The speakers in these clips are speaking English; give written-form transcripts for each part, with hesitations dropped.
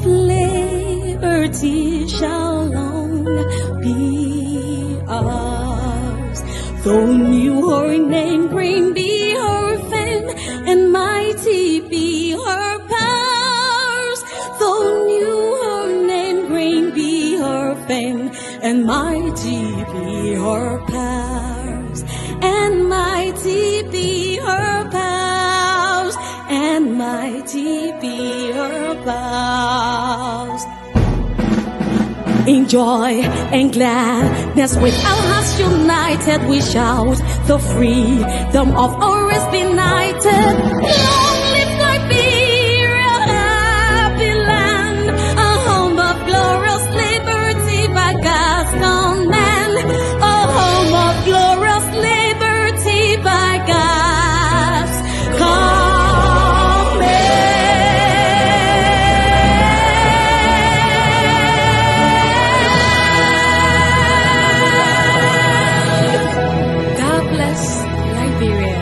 of liberty shall long be ours. Though new her name, great be her fame, and mighty be her powers. Though new her name, great be her fame, and mighty be her powers, and mighty be her powers, and mighty be her powers. In joy and gladness, with our hearts united, we shout the freedom of our rest benighted. Long live Liberia, happy land, a home of glorious liberty by God's command, a home of glorious liberty by God's command. God bless Liberia.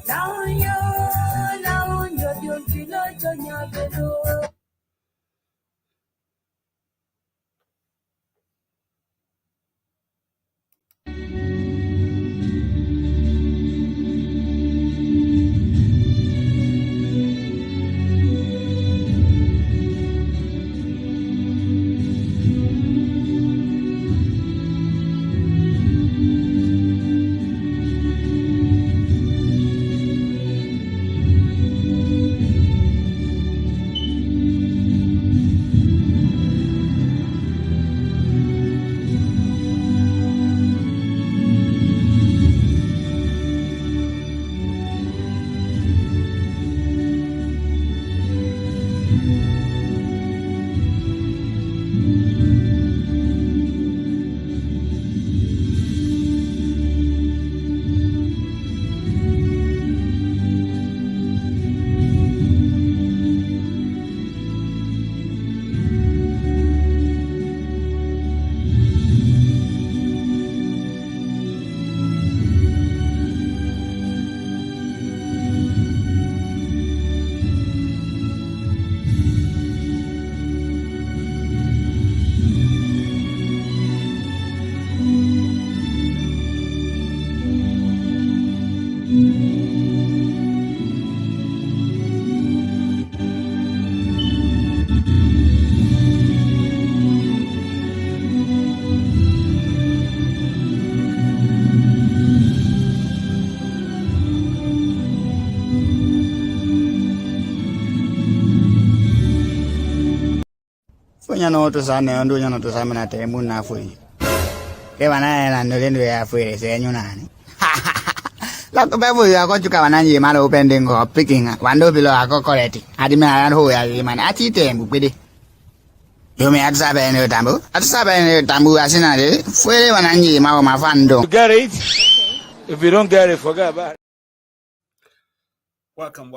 Down no to San and do not to Simon at Muna for you. Kevan and no then we are free, say you nani. Look about you are going to come and you man opening or picking one below I go correct. I demand who I am an attitude with it. You may have Saban Tambu. At Saban Tambu as in a day, Fuere and Angie Mama Fando. Get it? If you don't get it, forget about it. Welcome,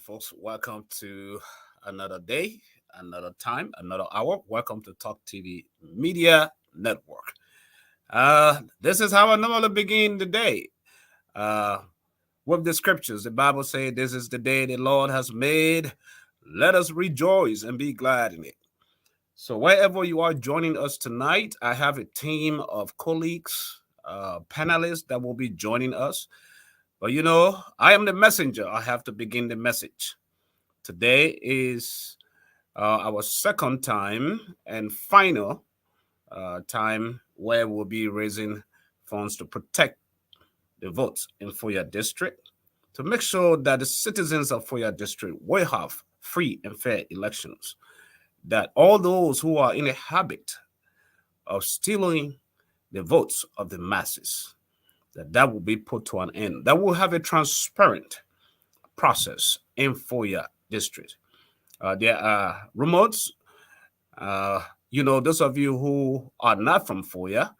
folks. Welcome to another day, another time, another hour. Welcome to Talk TV Media Network. This is how I normally begin the day. With the scriptures, the Bible says, "This is the day the Lord has made. Let us rejoice and be glad in it." So wherever you are joining us tonight, I have a team of colleagues, panelists that will be joining us. But you know, I am the messenger. I have to begin the message. Today is our second time and final time where we'll be raising funds to protect the votes in Foya District, to make sure that the citizens of Foya District will have free and fair elections, that all those who are in the habit of stealing the votes of the masses, that will be put to an end, that will have a transparent process in Foya District. There are rumors, those of you who are not from Foya,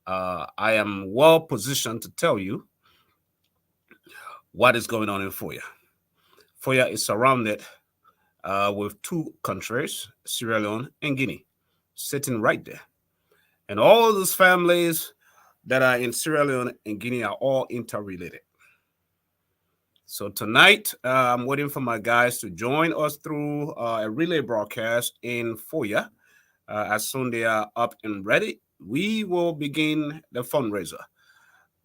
I am well positioned to tell you what is going on in Foya. Foya is surrounded with two countries, Sierra Leone and Guinea, sitting right there. And all those families that are in Sierra Leone and Guinea are all interrelated. So tonight, I'm waiting for my guys to join us through a relay broadcast in Foya. As soon as they are up and ready, we will begin the fundraiser.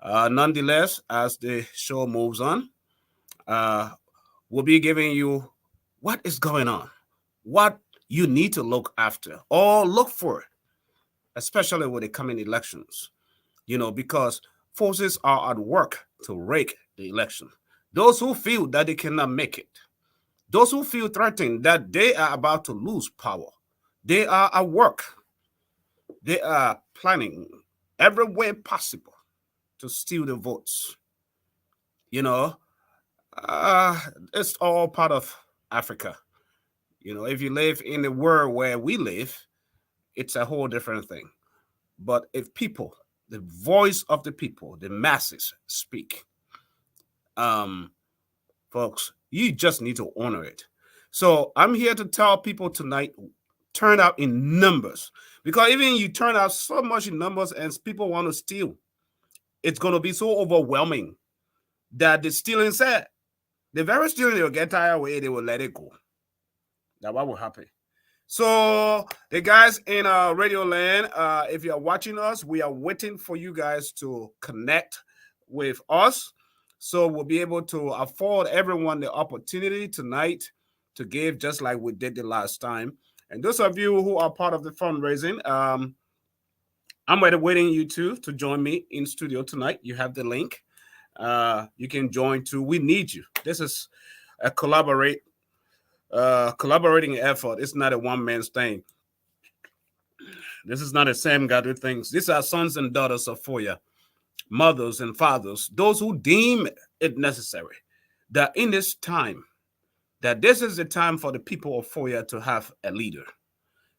Nonetheless, as the show moves on, we'll be giving you what is going on, what you need to look after or look for, especially with the coming elections. Because forces are at work to rig the election. Those who feel that they cannot make it, those who feel threatened that they are about to lose power, they are at work. They are planning every way possible to steal the votes. It's all part of Africa. If you live in the world where we live, it's a whole different thing. But if people, the voice of the people, the masses speak, folks, you just need to honor it. So I'm here to tell people tonight, turn out in numbers, because even you turn out so much in numbers and people want to steal, it's going to be so overwhelming that the stealing said, the very stealing, they'll get tired away, they will let it go. That's what will happen. So the guys in Radio Land, if you're watching us, we are waiting for you guys to connect with us. So we'll be able to afford everyone the opportunity tonight to give, just like we did the last time. And those of you who are part of the fundraising, I'm waiting you to join me in studio tonight. You have the link. You can join too. We need you. This is a collaborating effort. It's not a one-man's thing. This is not a Sam gathered things. These are sons and daughters of Foya, mothers and fathers, those who deem it necessary that in this time, that this is the time for the people of Foya to have a leader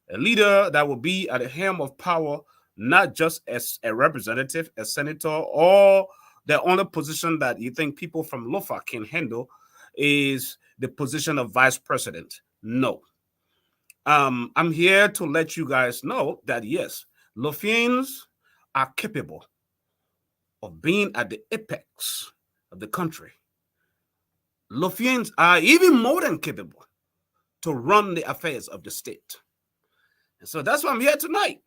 that will be at the helm of power, not just as a representative, a senator, or the only position that you think people from Lofa can handle is the position of vice president. No. I'm here to let you guys know that, yes, Lofians are capable of being at the apex of the country. Lofians are even more than capable to run the affairs of the state. And so that's why I'm here tonight.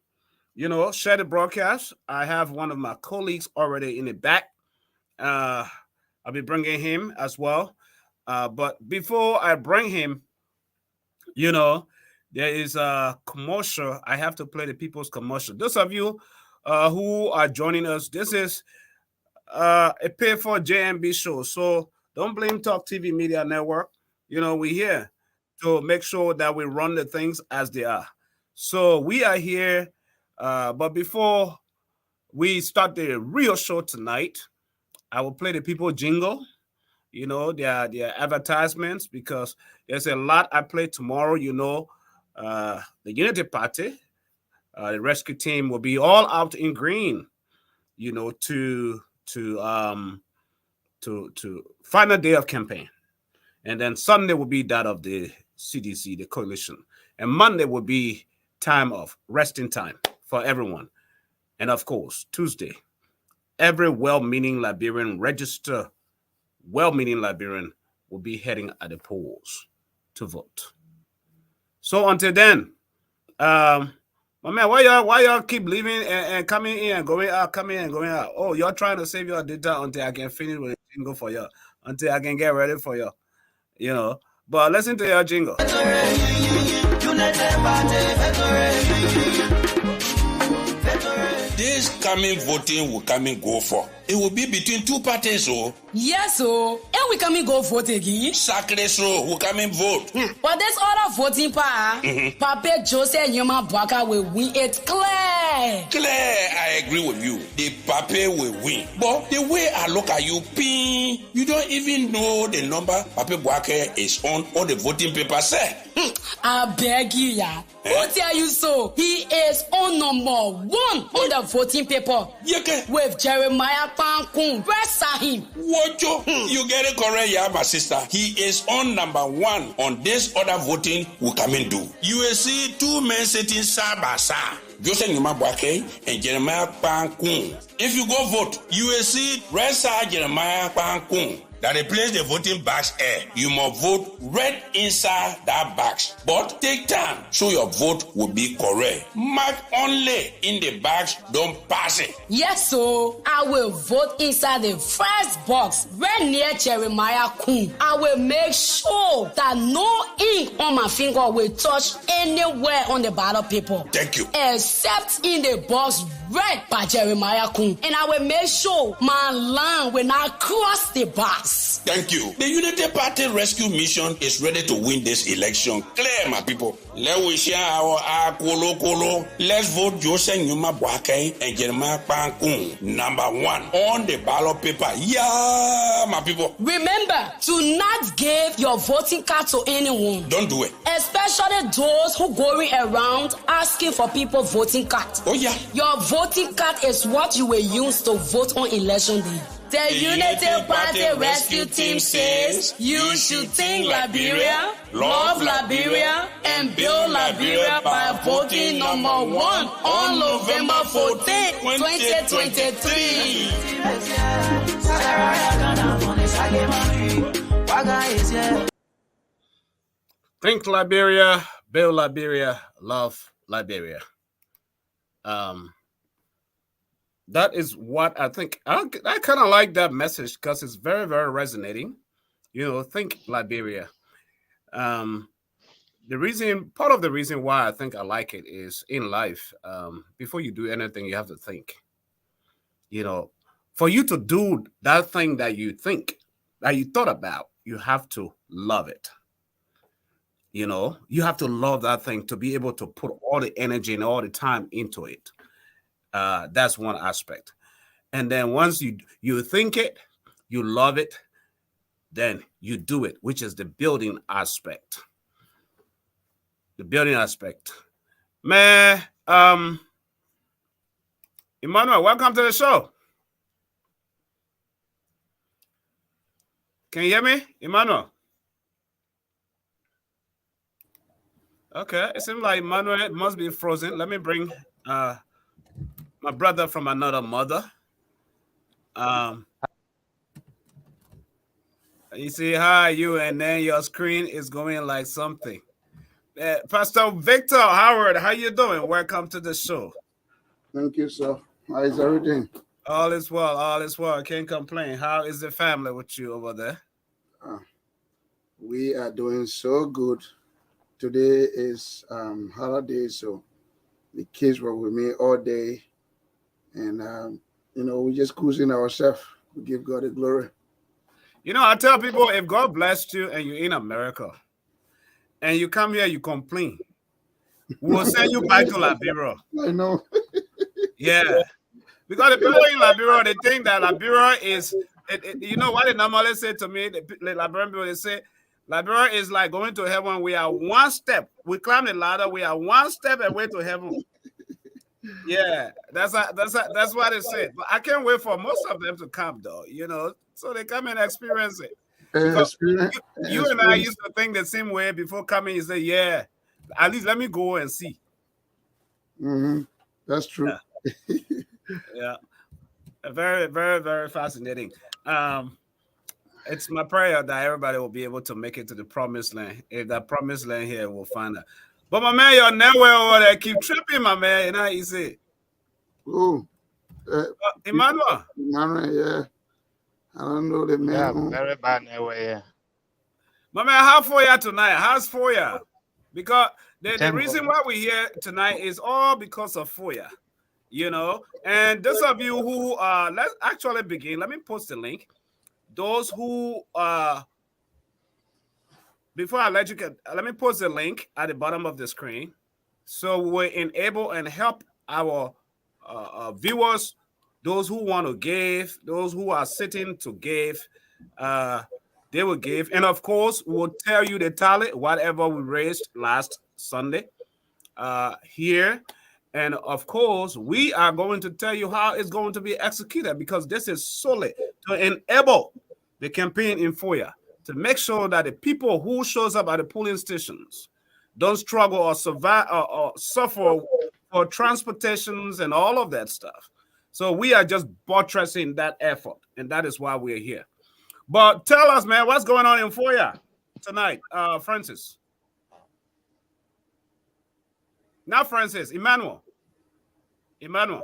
Share the broadcast. I have one of my colleagues already in the back. I'll be bringing him as well. But before I bring him, there is a commercial. I have to play the people's commercial. Those of you who are joining us, this is a pay for JMB show. So don't blame Talk TV Media Network. We're here to make sure that we run the things as they are. So we are here, but before we start the real show tonight, I will play the people jingle. You know, their advertisements, because there's a lot I play tomorrow. You know, the Unity Party, the rescue team will be all out in green. You know, to final day of campaign, and then Sunday will be that of the CDC, the coalition, and Monday will be time of resting time for everyone, and of course Tuesday, every well-meaning Liberian well-meaning Liberian will be heading at the polls to vote. So until then, my man, why y'all keep leaving and coming in and going out, coming in and going out? Oh, you're trying to save your data until I can finish with a jingle for you, until I can get ready for you, you know. But listen to your jingle. This coming voting will come and go for. It will be between two parties, oh. Yes, so and we come and go vote again. Sacre so will come and vote. But this other voting part, Papa Joseph Yuma Baka will win it clear. Clear, I agree with you. The Papa will win. But the way I look at you, you don't even know the number Papa Bwake is on all the voting papers say. I beg you, yeah. Who tell you so? He is on number 1 on the voting paper. With Jeremiah Pankun. Press him. What you get it correct, yeah, my sister. He is on number 1 on this other voting we come and do. You will see 2 men sitting side by side. Joseph Nyumabwake and Jeremiah Pankun. If you go vote, you will see red side Jeremiah Pankun. That replace the voting box air. You must vote red inside that box. But take time so your vote will be correct. Mark only in the box, don't pass it. Yes, so I will vote inside the first box right near Jeremiah Kun. I will make sure that no ink on my finger will touch anywhere on the ballot paper. Thank you. Except in the box read by Jeremiah Kun. And I will make sure my line will not cross the box. Thank you. The Unity Party Rescue Mission is ready to win this election. Clear, my people. Let we share our kolo. Let's vote Joseph Nyumabwake and Jeremiah Pankun number 1 on the ballot paper. Yeah, my people. Remember to not give your voting card to anyone. Don't do it. Especially those who going around asking for people voting cards. Oh yeah. Your voting card is what you will use to vote on election day. The Unity Party Rescue Team says you should think Liberia, love Liberia, and build Liberia by voting number 1 on November 14, 2023. Think Liberia, build Liberia, love Liberia. That is what I think. I kind of like that message because it's very, very resonating. You know, think Liberia. Part of the reason why I think I like it is in life, before you do anything, you have to think. You know, for you to do that thing that you think, that you thought about, you have to love it. You know, you have to love that thing to be able to put all the energy and all the time into it. That's one aspect. And then once you think it, you love it, then you do it, which is the building aspect. The building aspect. Man, Emmanuel, welcome to the show. Can you hear me, Emmanuel? Okay, it seems like Emmanuel must be frozen. Let me bring my brother from another mother. You see, hi, you, and then your screen is going like something. Pastor Victor Howard, how you doing? Welcome to the show. Thank you, sir. How is everything? All is well, all is well. Can't complain. How is the family with you over there? We are doing so good. Today is holiday, so the kids were with me all day. And, we're just cruising ourselves. We give God the glory. You know, I tell people, if God blessed you and you're in America and you come here, you complain, we will send you back to Liberia. I know. Yeah. Because the people in Liberia, they think that Liberia is, you know what they normally say to me? The Liberian people, they say, Liberia is like going to heaven. We are one step. We climb the ladder. We are one step away to heaven. Yeah, that's what they say. But I can't wait for most of them to come, though, you know, so they come and experience it. Because you and I used to think the same way before coming. You say, yeah, at least let me go and see. Mm-hmm. That's true. Yeah. Yeah. Very, very, very fascinating. It's my prayer that everybody will be able to make it to the promised land. If that promised land here, we'll find out. But my man, your network over there keep tripping, my man. You know what you say? Oh, Emmanuel. Emmanuel, yeah. I don't know the man. Yeah, very bad network, yeah. My man, how for you tonight? How's for you? Because the reason why we're here tonight is all because of Foya, you know. And those of you who let's actually begin. Let me post the link. Those who before I let you get, let me post the link at the bottom of the screen, so we enable and help our viewers, those who want to give, those who are sitting to give. They will give, and of course, we'll tell you the tally, whatever we raised last Sunday here. And of course, we are going to tell you how it's going to be executed, because this is solely to enable the campaign in Foya, to make sure that the people who shows up at the polling stations don't struggle or survive or suffer for transportations and all of that stuff. So we are just buttressing that effort, and that is why we're here. But tell us, man, what's going on in Foya tonight, Francis? Not Francis, Emmanuel. Emmanuel.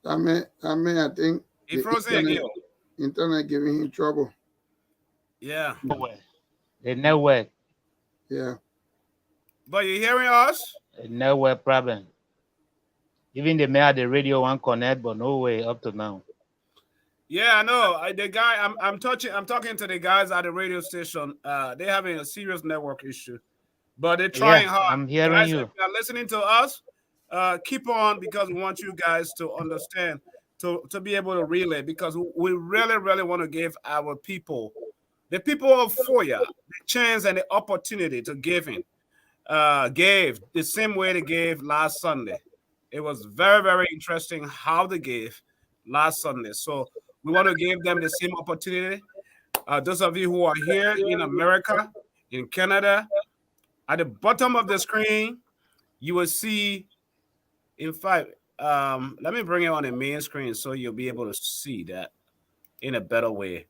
I think he frozen again. Internet giving him trouble. Yeah. The network. Yeah. But you hearing us? A network problem. Even they made the radio one connect, but no way up to now. Yeah, I know. The guy, I'm talking to the guys at the radio station. They're having a serious network issue, but they're trying hard. I'm hearing guys, you. If you're listening to us, keep on, because we want you guys to understand, to be able to relay, because we really, really want to give our people, the people of Foya, the chance and the opportunity to give in. Gave the same way they gave last Sunday. It was very, very interesting how they gave last Sunday. So we want to give them the same opportunity. Those of you who are here in America, in Canada, at the bottom of the screen, you will see, in fact, let me bring it on the main screen so you'll be able to see that in a better way.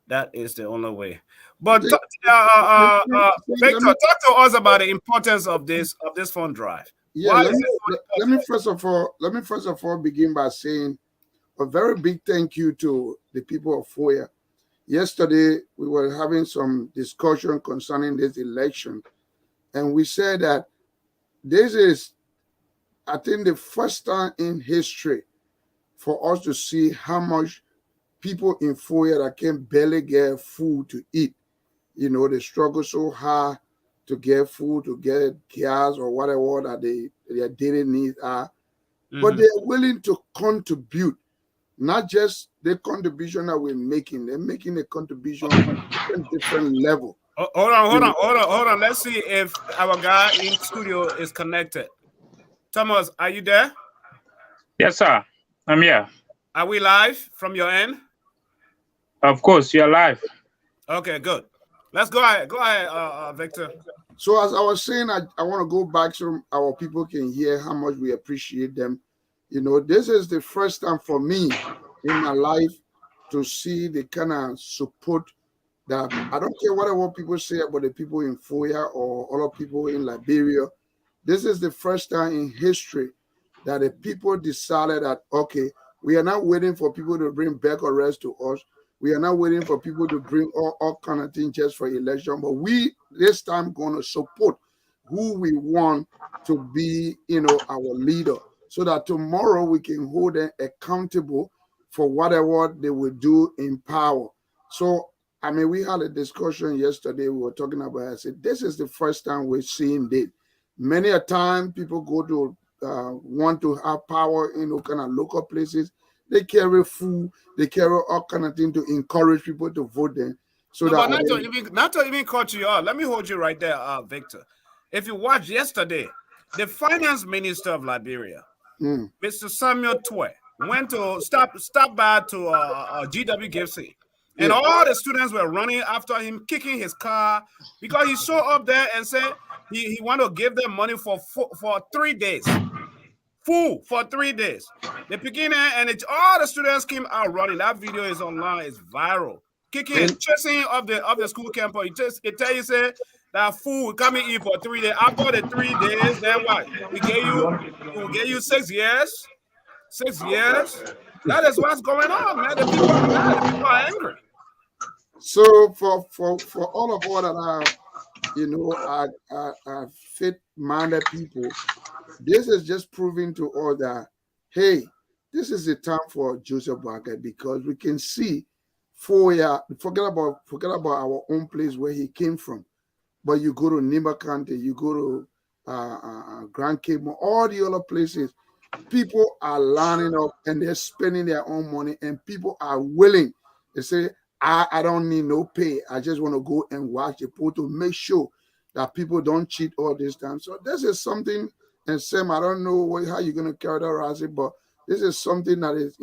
That is the only way. But Victor, talk to us about the importance of this fund drive. Yeah, let me first of all begin by saying a very big thank you to the people of Foya. Yesterday, we were having some discussion concerning this election, and we said that this is, I think, the first time in history for us to see how much people in Foya that can barely get food to eat. You know, they struggle so hard to get food, to get gas or whatever that their daily needs are. Mm-hmm. But they're willing to contribute. Not just the contribution that we're making, they're making a contribution on a different level. Hold on. Let's see if our guy in studio is connected. Thomas, are you there? Yes, sir. I'm here. Are we live from your end? Of course, you're live. Okay, good. Let's go ahead. Go ahead, Victor. So as I was saying, I want to go back so our people can hear how much we appreciate them. You know, this is the first time for me in my life to see the kind of support that, I don't care whatever people say about the people in Foya or other people in Liberia. This is the first time in history that the people decided that, okay, we are not waiting for people to bring back arrest to us. We are not waiting for people to bring all kind of things just for election, but we this time going to support who we want to be, you know, our leader, so that tomorrow we can hold them accountable for whatever they will do in power. So I mean, we had a discussion yesterday. We were talking about. I said, this is the first time we're seeing this. Many a time, people go to want to have power in kind of local places. They carry food, they carry all kind of things to encourage people to vote them. So No, that but not to even cut you off. Let me hold you right there, Victor. If you watched yesterday, the finance minister of Liberia, Mr. Samuel Twe, went to stop by to GW Gibson. And all the students were running after him, kicking his car because he showed up there and said he wanted to give them money for 3 days. Full for 3 days. The beginning and all the students came out running. That video is online, it's viral. Kicking and chasing of the school campus. It tell you say that fool will come and eat for 3 days. After the 3 days, then what? We will give you 6 years. 6 years. That is what's going on, man. The people are mad. The people are angry. So for all of all that are faith-minded people, this is just proving to all that, hey, this is the time for Joseph Boakai, because we can see forget about our own place where he came from. But you go to Nimba County, you go to Grand Cape, all the other places, people are lining up and they're spending their own money, and people are willing. They say, I don't need no pay. I just want to go and watch the poll to make sure that people don't cheat all this time. So this is something, and Sam, I don't know how you're going to characterize it, but this is something that is,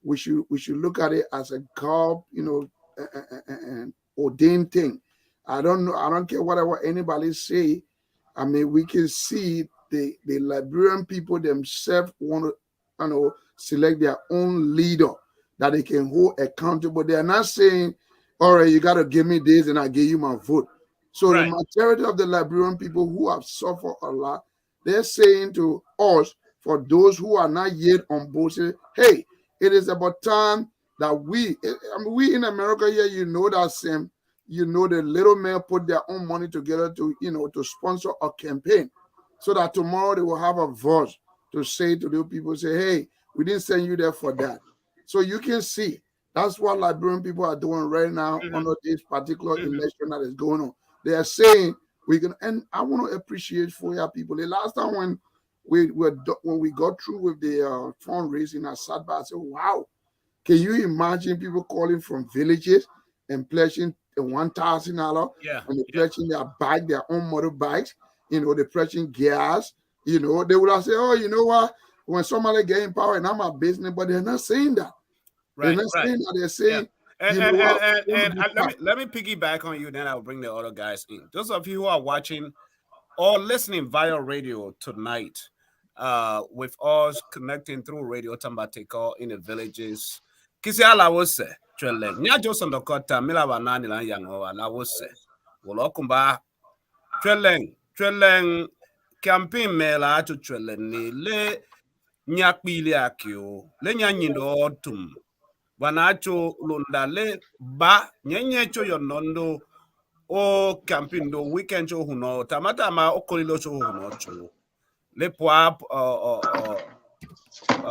we should look at it as a God, an ordained thing. I don't care whatever anybody say. I mean, we can see the Liberian people themselves want to select their own leader that they can hold accountable. They are not saying, all right, you got to give me this and I give you my vote. So the majority of the Liberian people who have suffered a lot, they're saying to us, for those who are not yet on board, say, hey, it is about time that we in America here, that same, the little men put their own money together to sponsor a campaign, so that tomorrow they will have a voice to say to the people, say, hey, we didn't send you there for that. So you can see that's what Liberian people are doing right now under this particular election that is going on. They are saying and I want to appreciate for your people. The last time when we got through with the fundraising, I sat back and said, wow, can you imagine people calling from villages and pledging $1,000 and they pledging their own motorbikes, they're pledging gas, they would have said, oh, you know what? When somebody get in power, and I'm a business, but they're not saying that. They're not saying that. They're saying, let me piggyback on you, then I'll bring the other guys in. Those of you who are watching or listening via radio tonight, with us connecting through Radio Tambateko in the villages. Kisi ala wose, Treleng. Nya Joson Dokota, Mila Banani Lan Yango, ala wose. Wolokumba, Treleng, campaign mela to Treleng ni le nyakpili akio, le nyanyindo tum. Wanacho lunda le ba, nyenyecho yonondo, o campaign do weekend cho huno, tamata ma okolilo cho huno cho. Le poap,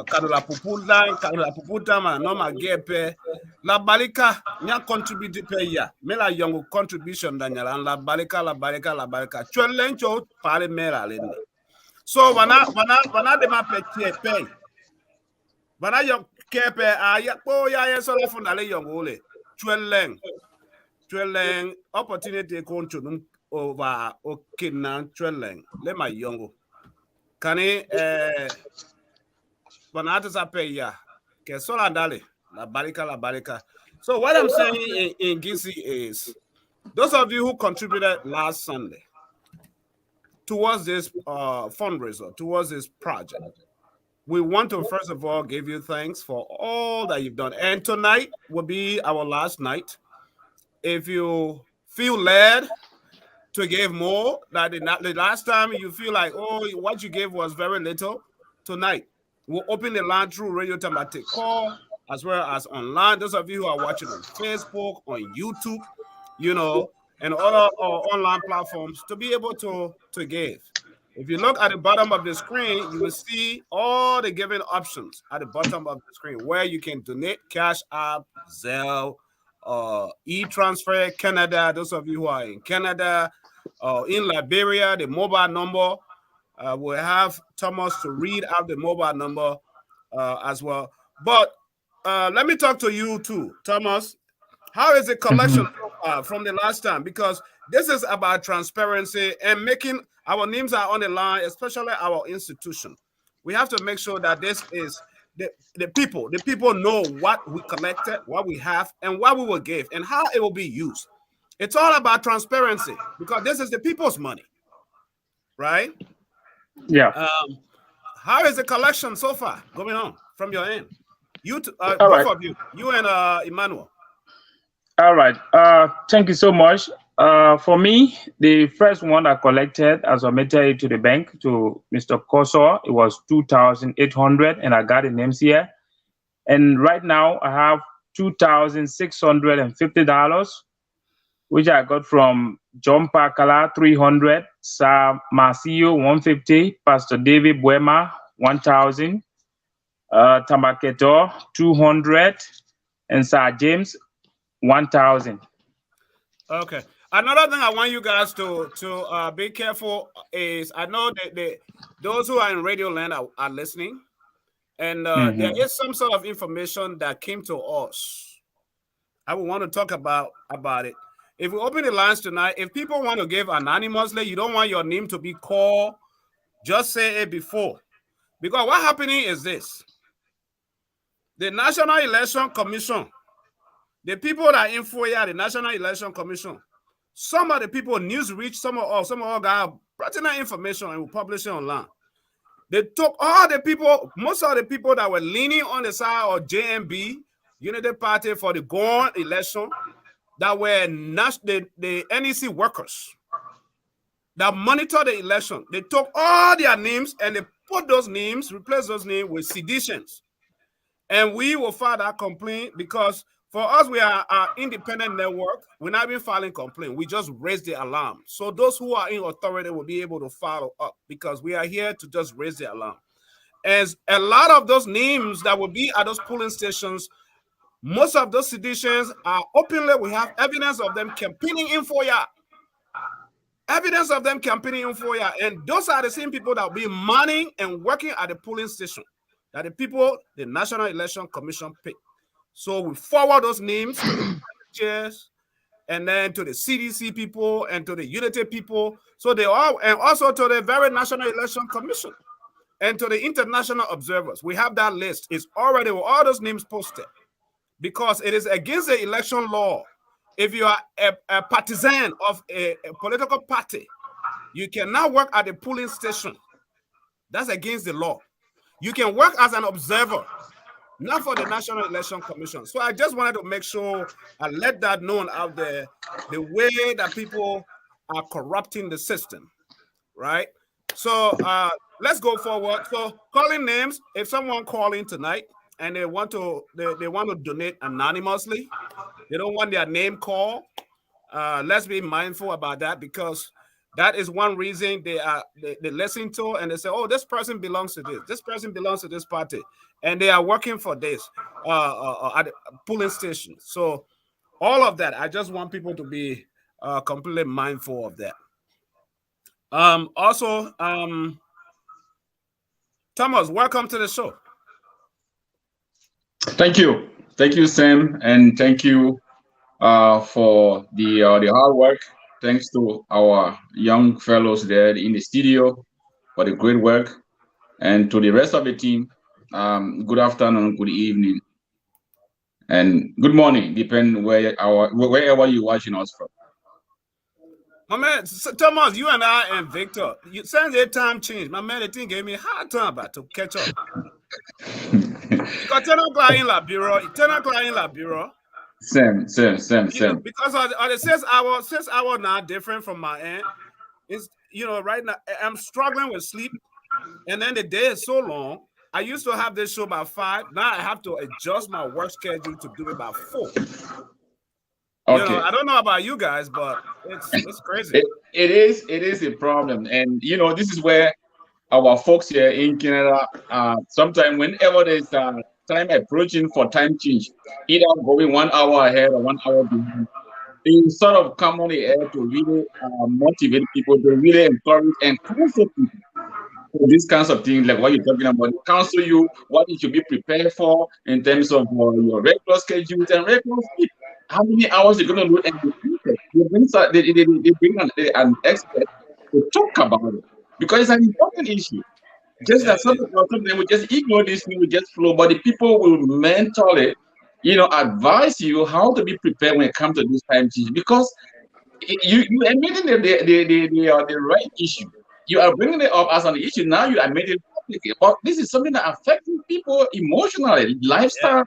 kadula puputa ma no ma gepe la balika nya contribute pe ya me la young contribution danyala la balika chwelencho pare mera lende so wana de ma pe wana yo kepe aya po ya so la funda le young ole chweleng opportunity control over okina chweleng le ma young kani ke sola dale la barika. So what I'm saying in Gisi is, those of you who contributed last Sunday towards this fundraiser, towards this project, we want to first of all give you thanks for all that you've done. And tonight will be our last night. If you feel led to give more, that the last time you feel like, oh, what you gave was very little, tonight we'll open the line through Radio Tamate Call as well as online. Those of you who are watching on Facebook, on YouTube, and other online platforms, to be able to give. If you look at the bottom of the screen, you will see all the giving options at the bottom of the screen where you can donate, Cash App, Zelle, e-transfer Canada. Those of you who are in Canada, in Liberia, the mobile number. We'll have Thomas to read out the mobile number as well. But let me talk to you too, Thomas. How is the collection so far from the last time? Because this is about transparency and making our names are on the line, especially our institution. We have to make sure that this is the people know what we collected, what we have, and what we will give, and how it will be used. It's all about transparency because this is the people's money, right? Yeah. How is the collection so far going on from your end? You, All both right. of you, you and Emmanuel. All right. Thank you so much. For me, the first one I collected, I submitted it to the bank to Mr. Koso. It was 2,800, and I got the names here. And right now, I have $2,650, which I got from John Pakala 300, Sir Marcio 150, Pastor David Buema 1,000, Tamaketo 200, and Sir James 1,000. Okay. Another thing I want you guys to be careful is I know that those who are in Radio Land are listening, and there is some sort of information that came to us. I would want to talk about it. If we open the lines tonight, if people want to give anonymously, you don't want your name to be called, just say it before. Because what happening is this. The National Election Commission, the people that in FOIA, the National Election Commission, some of the people news reach, some of all got pertinent information and will publish it online. They took all the people, most of the people that were leaning on the side of JMB, Unity Party for the gone election, that were the NEC workers that monitor the election. They took all their names and they put those names, replace those names with seditions. And we will file that complaint because for us, we are an independent network. We're not even filing complaint. We just raise the alarm. So those who are in authority will be able to follow up because we are here to just raise the alarm. As a lot of those names that will be at those polling stations, most of those seditions are openly. We have evidence of them campaigning in FOIA. Evidence of them campaigning in FOIA. And those are the same people that will be manning and working at the polling station that the people, the National Election Commission pick. So we forward those names to the chairs and then to the CDC people and to the Unity people. So they all, and also to the very National Election Commission and to the international observers. We have that list. It's already with all those names posted because it is against the election law. If you are a partisan of a political party, you cannot work at the polling station. That's against the law. You can work as an observer, not for the National Election Commission. So I just wanted to make sure I let that known out there, the way that people are corrupting the system, right? So let's go forward. So calling names, if someone calling tonight and they want to donate anonymously, they don't want their name called, let's be mindful about that because that is one reason they listen to and they say, oh, this person belongs to this person belongs to this party, and they are working for this at the polling station. So all of that, I just want people to be completely mindful of that. Also, Thomas, welcome to the show. Thank you, Sam, and thank you for the hard work. Thanks to our young fellows there in the studio for the great work, and to the rest of the team. Good afternoon, good evening, and good morning, depending wherever you're watching us from. My man, Thomas, you and I and Victor, since the time changed, my man, the thing gave me a hard time about to catch up. Because 10 o'clock in Labiro. Same. Because of the 6 hour now different from my end. It's right now I'm struggling with sleep, and then the day is so long. I used to have this show by 5. Now I have to adjust my work schedule to do it by 4. Okay. I don't know about you guys, but it's crazy. It is a problem, and this is where our folks here in Canada, sometimes whenever there's time approaching for time change, either going 1 hour ahead or 1 hour behind. They sort of come on the air to really motivate people, to really encourage and counsel people. So these kinds of things, like what you're talking about, they counsel you what you should be prepared for in terms of your regular schedules and regular sleep. How many hours you're going to do, and they bring an expert to talk about it because it's an important issue. Just that something we just ignore this thing, we just flow, but the people will mentally, advise you how to be prepared when it comes to this time change because you admitting the right issue. You are bringing it up as an issue. Now you admit it publicly. But this is something that affects people emotionally, lifestyle.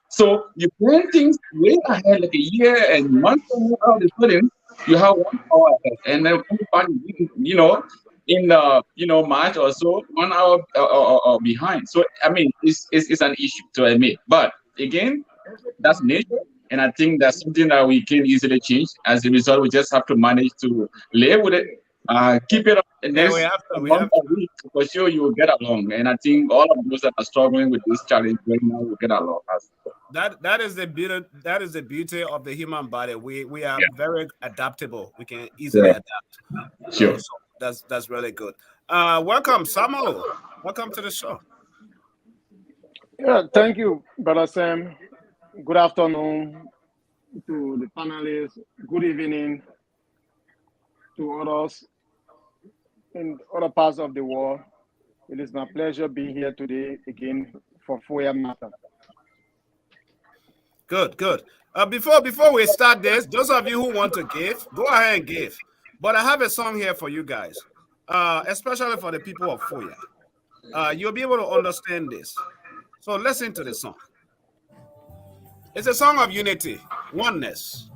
So you plan things way ahead, like a year and months ahead. All of a sudden, you have 1 hour ahead, and then come back, in March or so, 1 hour behind. So I mean, it's an issue to admit. But again, that's nature. And I think that's something that we can easily change. As a result, we just have to manage to live with it, keep it up, and Yeah, then we have to. week, for sure you will get along. And I think all of those that are struggling with this challenge right now will get along. That is the beauty. That is the beauty of the human body. We are very adaptable. We can easily adapt. Sure. So that's really good. Welcome, Samuel. Welcome to the show. Yeah, thank you, Brother Sam. Good afternoon to the panelists. Good evening to others in other parts of the world. It is my pleasure being here today again for FOIA Matter. Good. Before we start this, those of you who want to give, go ahead and give. But I have a song here for you guys, especially for the people of FOIA. You'll be able to understand this. So listen to the song. It's a song of unity, oneness.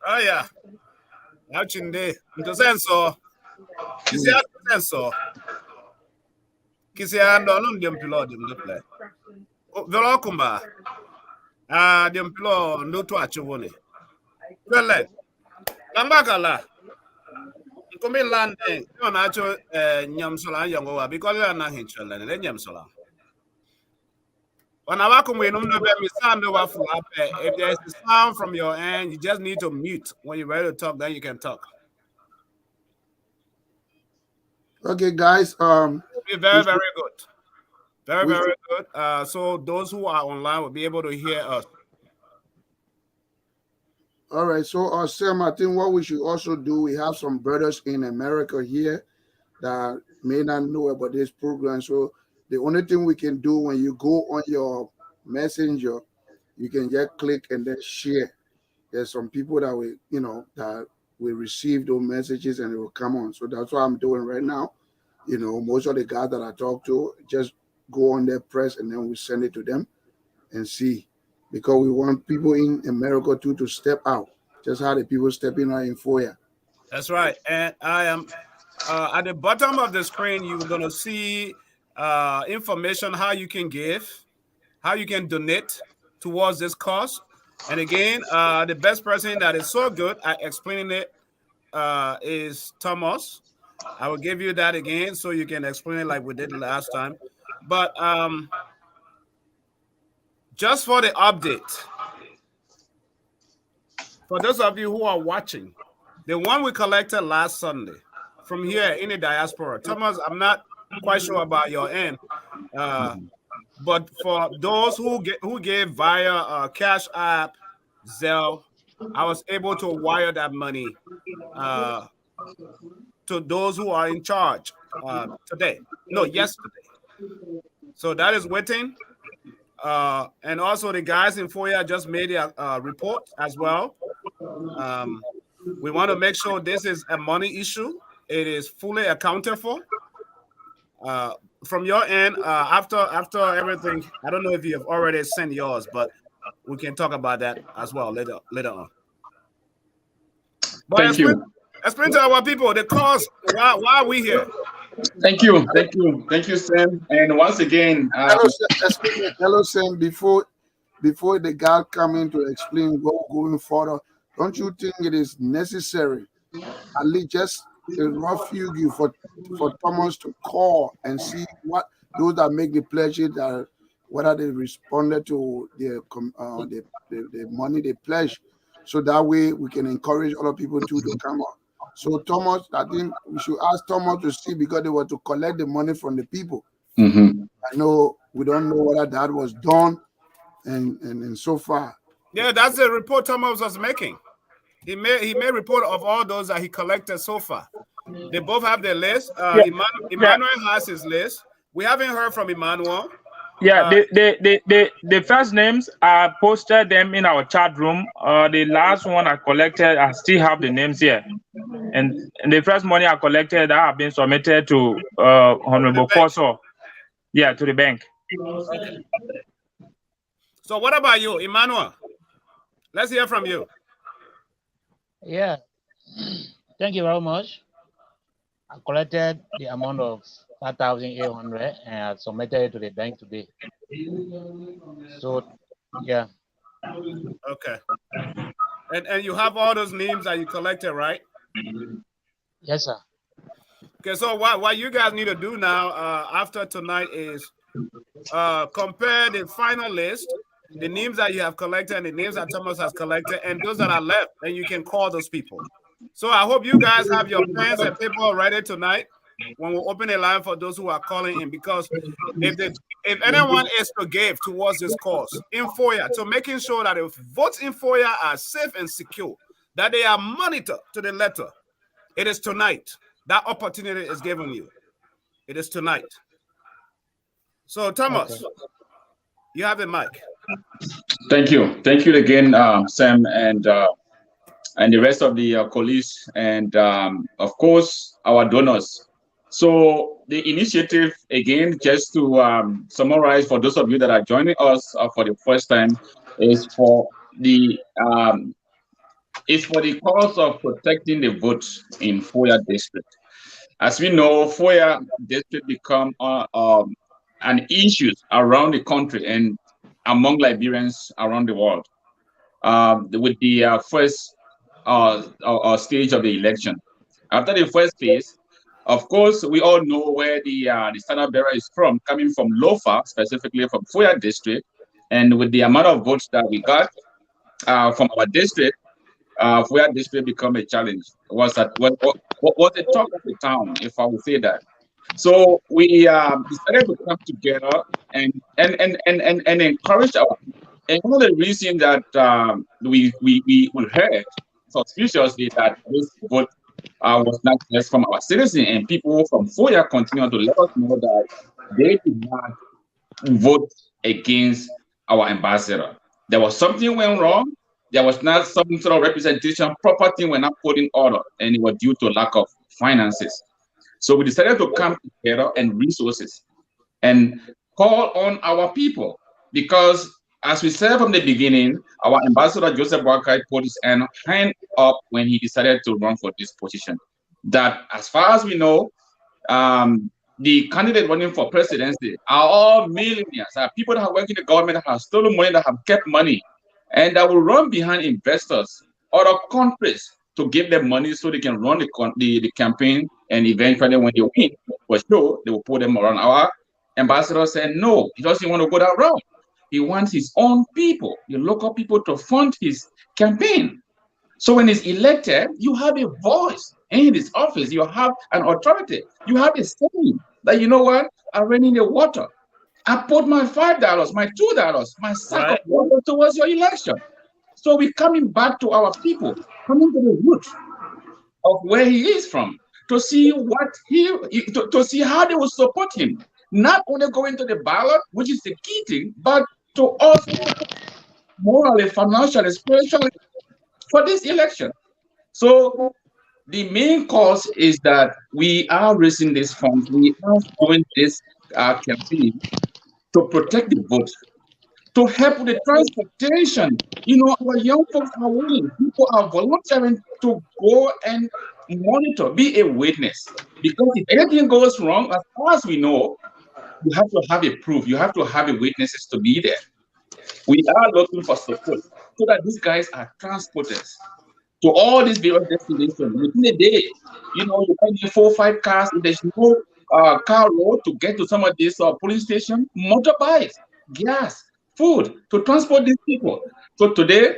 Oh yeah. Watching day. Into senso. Kisia senso. Kisia ando no ndem pilo dem de play. Velo kumba. Ah dem pilo ndo to achwone. Kwele. Lambakala. Nkumi lande. Yo na acho nyamsola yango wa because ya na hinchele ne nyamsola. When I welcome no sound if there's a sound from your end, you just need to mute. When you're ready to talk, then you can talk. Okay, guys. Be very, very good. Very, very good. So those who are online will be able to hear us. All right. So, Sam, I think what we should also do, we have some brothers in America here that may not know about this program. So the only thing we can do when you go on your messenger, you can just click and then share. There's some people that that will receive those messages and it will come on. So that's what I'm doing right now. Most of the guys that I talk to just go on their press and then we send it to them and see, because we want people in America too to step out, just how the people stepping out in FOIA. That's right. And I am at the bottom of the screen, you're going to see information how you can give, how you can donate towards this cause. And again, the best person that is so good at explaining it is Thomas. I will give you that again so you can explain it like we did last time. But just for the update, for those of you who are watching, the one we collected last Sunday from here in the diaspora, Thomas, I'm not quite sure about your end, but for those who gave via Cash App, Zelle, I was able to wire that money to those who are in charge yesterday. So that is waiting. And also the guys in FOIA just made a report as well. We want to make sure this is a money issue. It is fully accounted for. From your end, after everything, I don't know if you have already sent yours, but we can talk about that as well later on. But Thank you. Explain to our people the cause. Why are we here? Thank you, Sam. And once again, hello, Sam. Before the guy come in to explain what going further, don't you think it is necessary at least just a rough figure for Thomas to call and see what those that make the pledges that whether they responded to the money they pledge, so that way we can encourage other people to come out. So Thomas, I think we should ask Thomas to see, because they were to collect the money from the people. Mm-hmm. I know we don't know whether that was done, and so far. Yeah, that's the report Thomas was making. He made report of all those that he collected so far. They both have their list. Emmanuel has his list. We haven't heard from Emmanuel. Yeah, the first names I posted them in our chat room. The last one I collected, I still have the names here. And the first money I collected, that have been submitted to Honorable Koso. Yeah, to the bank. Okay. So what about you, Emmanuel? Let's hear from you. Yeah, thank you very much. I collected the amount of 5,800 and I submitted it to the bank today. So, yeah. Okay. And you have all those names that you collected, right? Yes, sir. Okay, so what you guys need to do now after tonight is compare the final list, the names that you have collected and the names that Thomas has collected, and those that are left, and you can call those people. So I hope you guys have your pens and paper ready tonight when we open a line for those who are calling in, because if anyone is to give towards this cause in FOIA, to making sure that if votes in FOIA are safe and secure, that they are monitored to the letter, it is tonight. That opportunity is given you. It is tonight. So Thomas, you have the mic. Thank you again, Sam, and the rest of the colleagues, and of course our donors. So the initiative, again, just to summarize for those of you that are joining us for the first time, is for the is for the cause of protecting the votes in Foya district. As we know, Foya district become an issue around the country and among Liberians around the world with the first stage of the election. After the first phase, of course, we all know where the standard bearer is from, coming from Lofa, specifically from Foya district. And with the amount of votes that we got from our district, Foya district become a challenge. Was the talk of the town, if I would say that. So we decided to come together and encourage our people. And one of the reasons that we heard suspiciously that this vote was not just from our citizens, and people from Foya continue to let us know that they did not vote against our ambassador. There was something went wrong. There was not some sort of representation. Property were not put in order, and it was due to lack of finances. So we decided to come together and resources and call on our people, because as we said from the beginning, our ambassador Joseph Boakai put his hand up when he decided to run for this position. That as far as we know, the candidate running for presidency are all millionaires, are people that have worked in the government, that have stolen money, that have kept money, and that will run behind investors, other countries, to give them money so they can run the campaign, and eventually when they win, for sure, they will put them around. Our ambassador said no, he doesn't want to go that route. He wants his own people, the local people, to fund his campaign. So when he's elected, you have a voice in his office, you have an authority, you have a saying that, you know what, I ran in the water. I put my $5, my $2, my sack of water towards your election. So we're coming back to our people, coming to the root of where he is from, to see what to see how they will support him. Not only going to the ballot, which is the key thing, but to also morally, financially, spiritually for this election. So the main cause is that we are raising these funds, we are doing this campaign to protect the vote, to help with the transportation. You know, our young folks are willing, people are volunteering to go and monitor, be a witness. Because if anything goes wrong, as far as we know, you have to have a proof, you have to have a witnesses to be there. We are looking for support so that these guys are transporters to all these various destinations within a day. You know, you can get 4 or 5 cars. If there's no car road to get to some of these police stations, motorbikes, gas, food to transport these people. So today,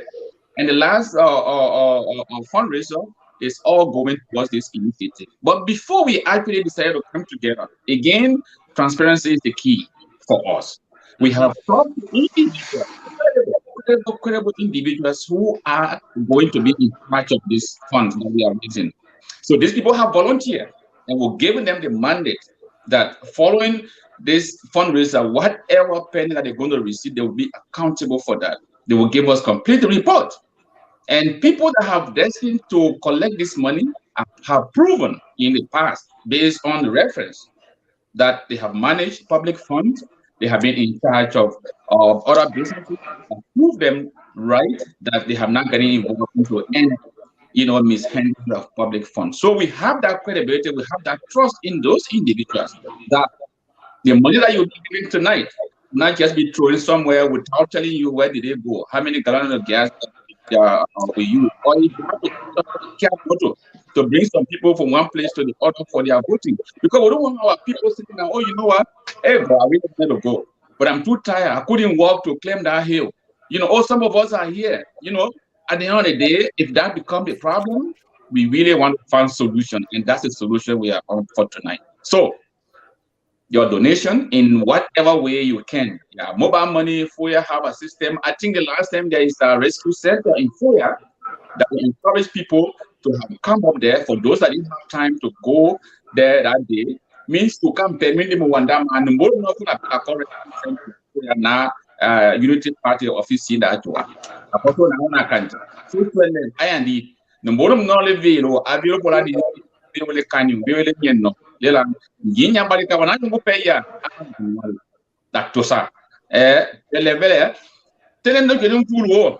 and the last fundraiser is all going towards this initiative. But before we actually decided to come together, again, transparency is the key for us. We have talked to individuals, credible individuals who are going to be in charge of these funds that we are raising. So these people have volunteered, and we're giving them the mandate that following this fundraiser, whatever penny that they're going to receive, they will be accountable for that. They will give us complete report. And people that have destined to collect this money have proven in the past, based on the reference, that they have managed public funds, they have been in charge of other businesses, and prove them right that they have not gotten involved into any, mishandling of public funds. So we have that credibility, we have that trust in those individuals that the money that you'll be giving tonight not just be thrown somewhere without telling you where did they go, how many gallons of gas we use, or if you have to photo to bring some people from one place to the other for their voting. Because we don't want our people sitting there, oh, you know what? Hey, bro, I really want to go, but I'm too tired. I couldn't walk to climb that hill. Some of us are here. At the end of the day, if that becomes a problem, we really want to find solution, and that's the solution we are on for tonight. So your donation in whatever way you can. Yeah, mobile money, Foya have a system. I think the last time there is a rescue center in Foya that will encourage people to have come up there. For those that didn't have time to go there that day, means to come permit them one time and more na Unity Party office in that one. Apoto na ona kanti. So when I and the number no level available at the will canyon, will no. Lela ginya balika wana ngo peya that to sa televele telendo kelum pulwo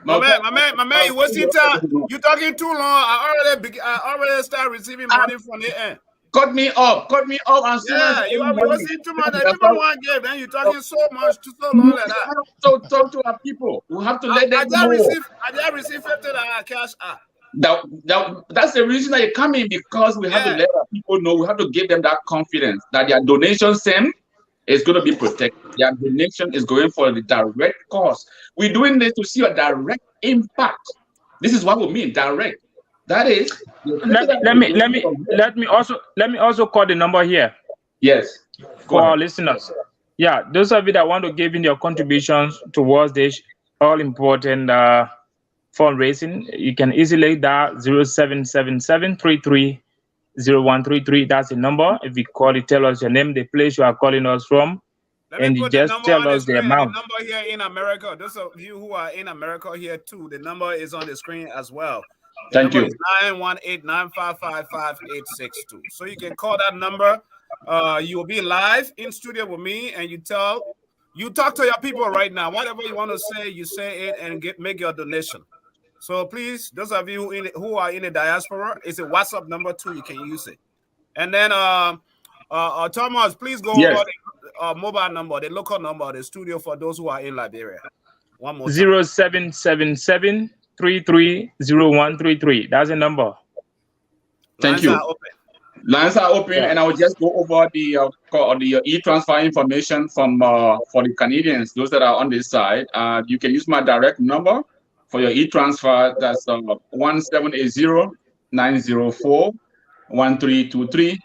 My man, you wasting time. You talking too long. I already start receiving money from the end. Cut me up, and soon as you are wasting too much. People want to give, then you talking so much, so long like that. So talk to our people. We have to let them know. I just received $50 cash out. That's the reason that you come in, because we have to let our people know. We have to give them that confidence that their donation is going to be protected. Their donation is going for the direct cause. We're doing this to see a direct impact. This is what we mean, direct. That is. Let me also call the number here. Yes. For our listeners. Yeah, those of you that want to give in your contributions towards this all important fundraising, you can easily dial 0777-330133. That's the number. If you call it, tell us your name, the place you are calling us from, and you just tell us the amount. The number here in America, those of you who are in America here too, the number is on the screen as well. The Thank number you. is 918-955-5862. So you can call that number. You will be live in studio with me, and you talk to your people right now. Whatever you want to say, you say it and make your donation. So please, those of you who are in the diaspora, it's a WhatsApp number too. You can use it. And then Thomas, please go over the mobile number, the local number, the studio for those who are in Liberia. One more time. 0777-330133. That's the number. Thank you. Lines are open, and I will just go over the e-transfer information from for the Canadians, those that are on this side. You can use my direct number for your e-transfer. That's 1780-904-1323.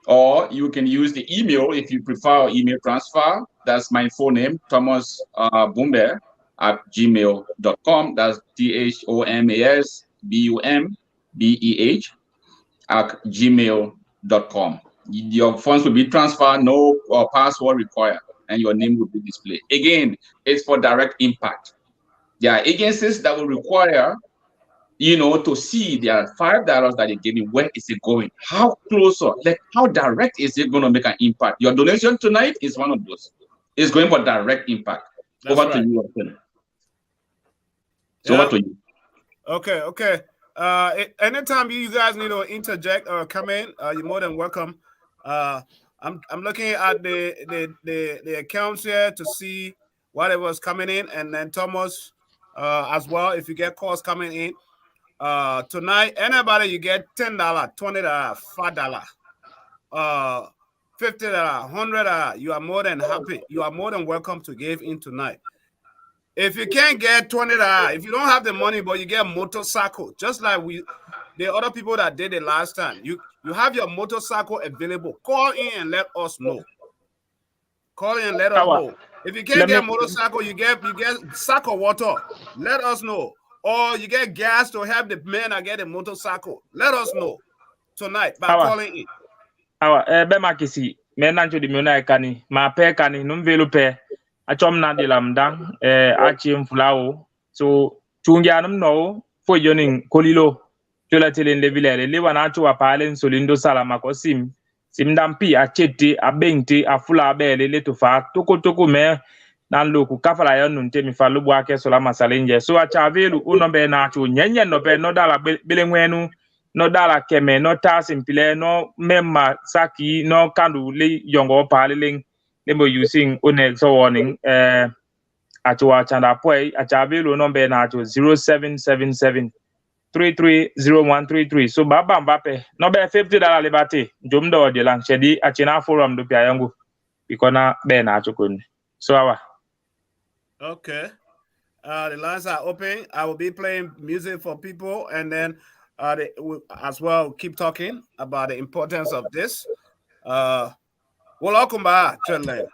Or you can use the email if you prefer email transfer. That's my full name, Thomas Bumbe @gmail.com. That's ThomasBumbeh @gmail.com. Your funds will be transferred, no password required, and your name will be displayed. Again, it's for direct impact. There are agencies that will require, to see their $5 that you're giving, where is it going? How closer, how direct is it going to make an impact? Your donation tonight is one of those. It's going for direct impact. Over to you. Over to you. Okay. Anytime you guys need to interject or come in, you're more than welcome. I'm looking at the accounts here to see whatever's coming in, and then Thomas as well. If you get calls coming in tonight, anybody you get $10, $20, $5, $50, $100, you are more than happy. You are more than welcome to give in tonight. If you can't get $20, if you don't have the money, but you get a motorcycle, just like the other people that did it last time, you have your motorcycle available. Call in and let us know. Call in and let us know. If you can't get a motorcycle, you get sack of water. Let us know. Or you get gas to help the men that get a motorcycle. Let us know tonight by calling in. Makisi, menancho di mona kani, ma pe kani, numvelu pe. Achom na di lamdang achim fulao so chungyanum no fo yoning kolilo jola telen levilele le wana chu apalen solindo salama ko simdampi achete abengte afula bele le tofa toko me nan loku kafala ya nunte mi falu bwake sola masalenje so achavelu unombe na chu nyenyen no be no dala belenwenu no dala keme no tasimpile no memma saki no kandu le yongo paleleng Lembo using Unel so warning Achua Chanda Poi Achavilo number na 0777-330133. So Baba Mbappe no be $50 liberty. Jumdo de lang shedi achina forum do piayangu. Bikona be na chukun. So awa. Okay. The lines are open. I will be playing music for people, and then as well keep talking about the importance of this. Welcome back, Chenle.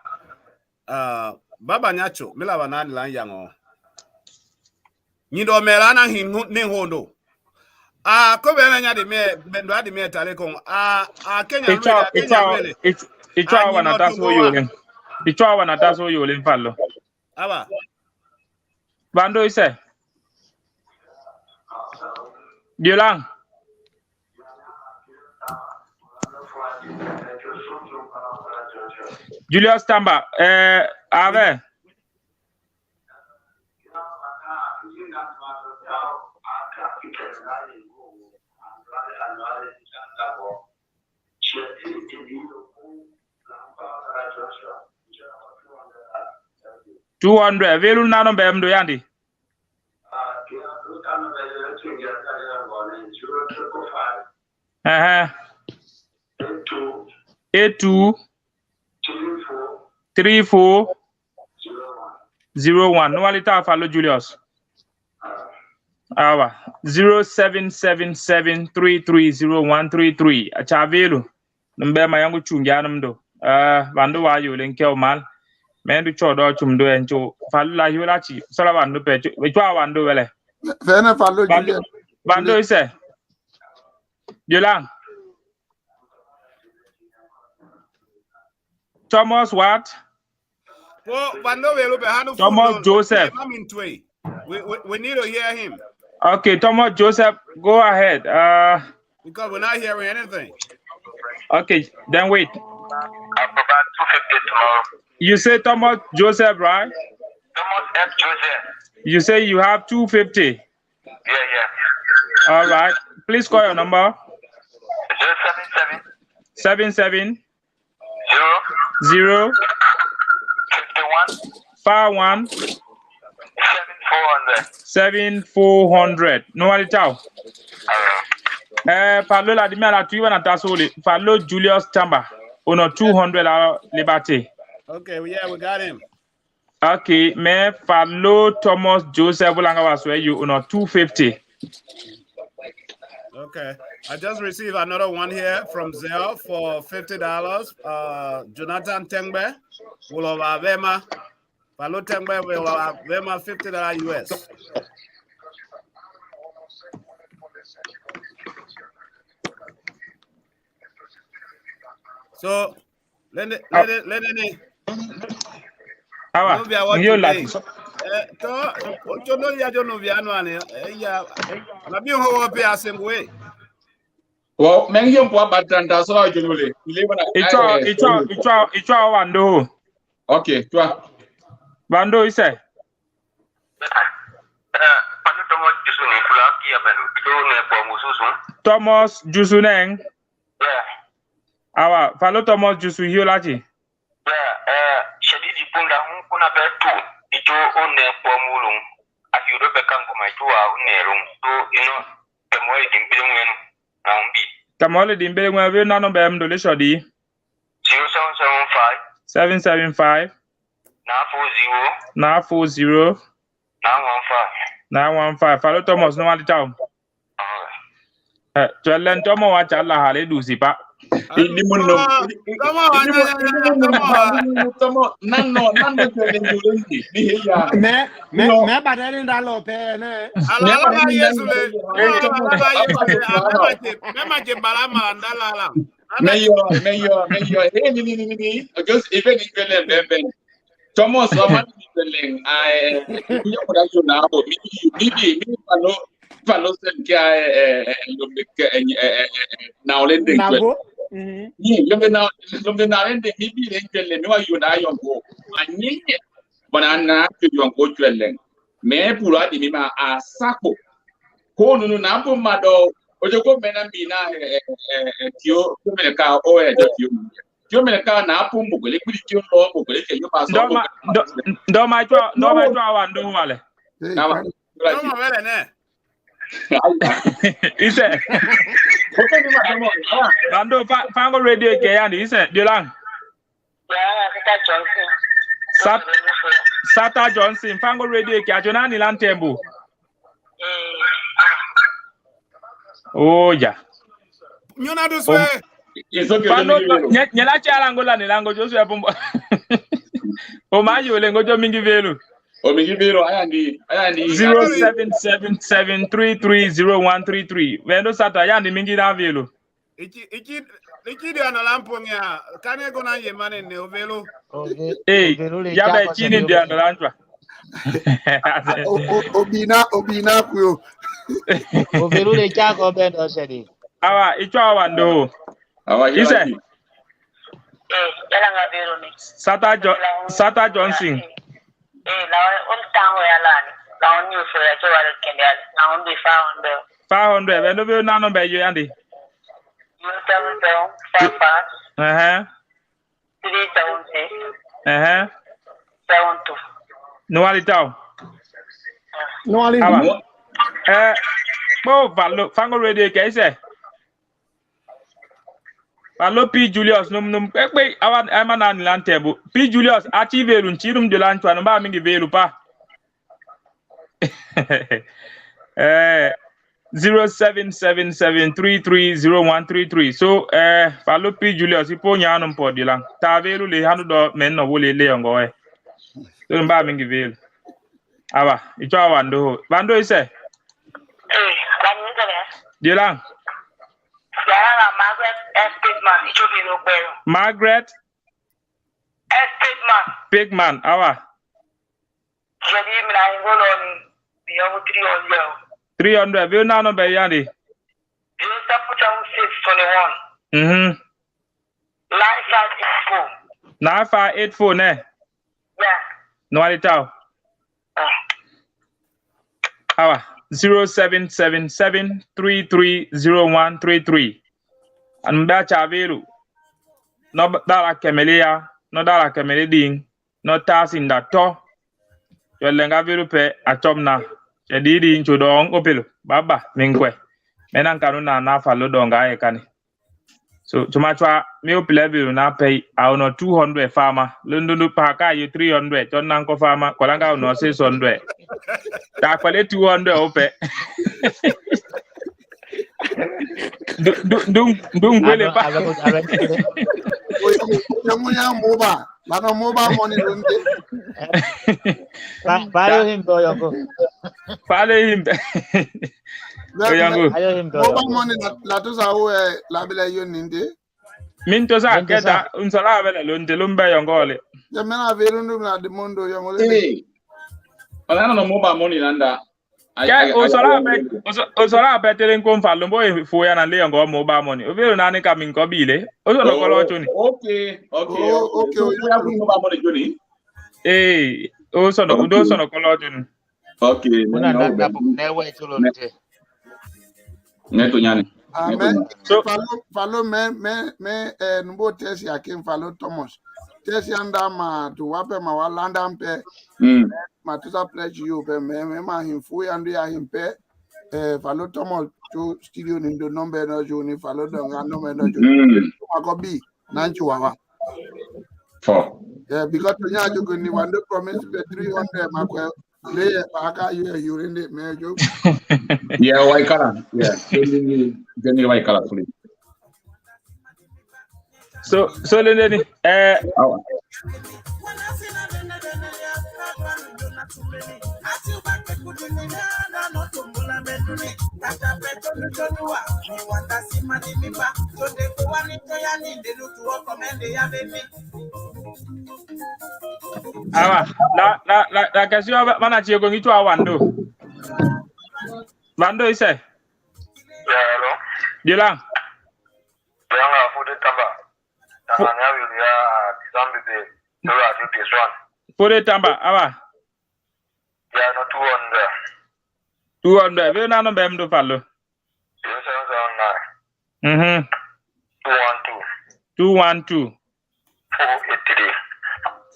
Baba Nyacho, Milawana Lanyango. Nido Melana Ninhondo. Kobena de me, Bendwa de me Talecon. Kenya really. It's our Nataso Yolin. It's our Nataso Yolin Fallo. Aba. Bando is a Dulang. Julius Tamba, Ave. $200. Velu nano bemdo yandi. Uh-huh. 82 34 01. No alita follow Julius. 0777330133. Achavelu. Number my yangu chunganum do. Bando wa yo lenke mal. Men do chodo chumdo encho. Falu la hiolachi. Sala bando pecho. Wichwa bando wele. Fena follow Julius. Bando ise. Yolang. Thomas what? Thomas Joseph. We need to hear him. Okay, Thomas Joseph, go ahead. Because we're not hearing anything. Okay, then wait. You say Thomas Joseph, right? Thomas F. Joseph. You say you have 250. Yeah. All right. Please call your number. 077 77 0 51 51 7400. 7400. No one tell. Parlo la dimi ala tuiwa na tasoli. Parlo Julius Chamba. Ono 200 liberty. Okay, yeah, we got him. Okay, me follow Thomas Joseph Bulanga was you ono 250. Okay, I just received another one here from Zell for $50. Jonathan Tengbe will have Vema. Follow Tengbe will have Vema $50 US. So let it. Awa, you like Well, many young people batanda so I generally it's wando. Okay, Wando is it? Thomas Jusuneng. Yeah. Awa, follow Thomas Jusu Hiolachi. Yeah, Shadidi Punda Hunkuna Betu, Ito on the Pomulum, as you become my 2 hour nerum, so you know, the more it in Kamole dimbe ngwe nano bem do le shodi 0775 775 940 915 follow Thomas no wali town Twellen Tomo wa chala hale du sipa Ini muno nano me badani ndalo pe ne Mayor, because even if you Thomas, I now let nago me pura di mima a sako ko nunu na po mado ojo ko mena bina tio ko me ka o tio me ka na po mbogole kuri tio lo mbogole ke yo pa so do ma twa wando wale na ma wele ne ise okay ni ma mo wando fango radio ke yani ise Jolang Sata Johnson, Fango Radio, Kajonani Lantembu. Oh, yeah. You know this way. It's okay. Nyala Chalangola, Nilango, Joseph. Oh, my, you will go to Mingivelu. Oh, Mingivelu, I need 0777330133. Vendo Satayani Mingivelu. Ikidi analamponya kane gona yemane ne ovelo. Eh, yabe chini ndio analanjwa. Obina kuyo. Ovelo le chako bendo sedi. Awa ichwa wando. Awa ise. yala ngabero ni. Sata Johnson. La on tango yala ni. Now you for a job can be now be 500. When do you know number you Andy? You 7 376 72. No ali tau. No ali. Valo fango ready ke say. Valo P Julius num awan amana ni lantebu. P Julius achieve lu nchirum de lantu anu ba mingi velu pa. 0777330133. So Valo P Julius ipo nyanum po di lang. Ta velu le hanu do men no wole le ngo e. So ba mingi velu. Awa, icho awando. Bando ise. Dilang. Margaret Estate-man, icho bilo kwero. Margaret Estate-man. Pigman, awa. Jadi mina ingolo ni biyo 300. 300, vyo nano be yandi. 0721. 9584 ne. Yeah. No ali tau. Awa. 0777330133. Anba chavelu. No dala kemelia, no dala kemeli ding, no tasin da to. Yo lenga velu pe achomna. Jadi in chodong opelu. Baba minkwe. Menan kanuna na falo donga e kani. So cuma chwa mi oplevel na pay au no 200 farmer. Lundu paka you 300. Chon nang ko farmer kolanga no 600. Ta kwale 200 ope. Dung kwele pa. Yamunya moba. Lana moba money lunde. Follow him to Yongo. Follow him. Moba money latusa uwe labila yoninde. Minto sa keta unsala bela lunde lumba Yongole. Jamena verundu na demondo Yongole. Wala no mobile money nanda. Osola betelen kon fallo boy fuya na le ngo mobile money. Overo na ni kamin ko bile. Oso no kolo chuni. Okay. Ya ku mobile money joni. Oso no kolo chuni. Okay. Una nanda newe chulo nte. Neto nyani. So follow me numbo tesi akim follow Thomas. Tesi anda ma tu wape ma walanda mpe. Matusa pledge you pe me ma himfu yandu ya himpe follow Thomas to studio nindo number no juni follow donga number no juni. Makobi nanchi wawa. 4. Yeah, because nya jogo ni wando promise be 300 makwe le aka you in the mejo. Yeah, white color. Yeah. Geni white color please. So lendeni la question mana chi go ngitu awando. Wando ise. Hello. Dilang. Yanga fude tamba. Tanzania will ya Zambi be do this one. Fude tamba awa. Yeah, no 200. 200 we na no bem do fallo. 0709. 212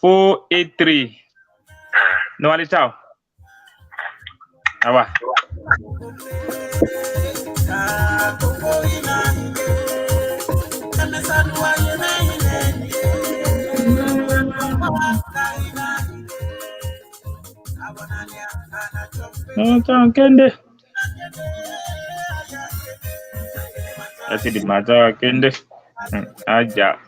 483. No ali tau. Awa. Kende. Así di mata kende. Aja.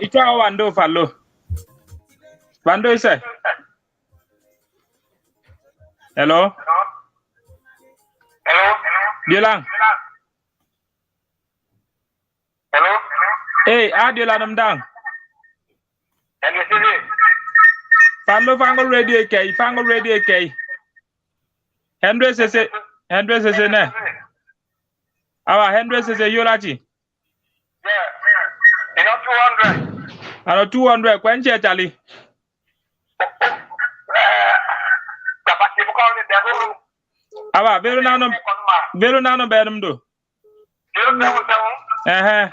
Itwa wando fallo. Wando is it? Hello? Hello? Diolang. Hello? Hey, Diolang down. Hello, Siri. Fallo fango radio kay, fango radio kay. Hendrix is ne. Hendrix is Yolachi. Yeah. You know 200. Ano 200 kwenche chali. Awa velu nano bedum do. 077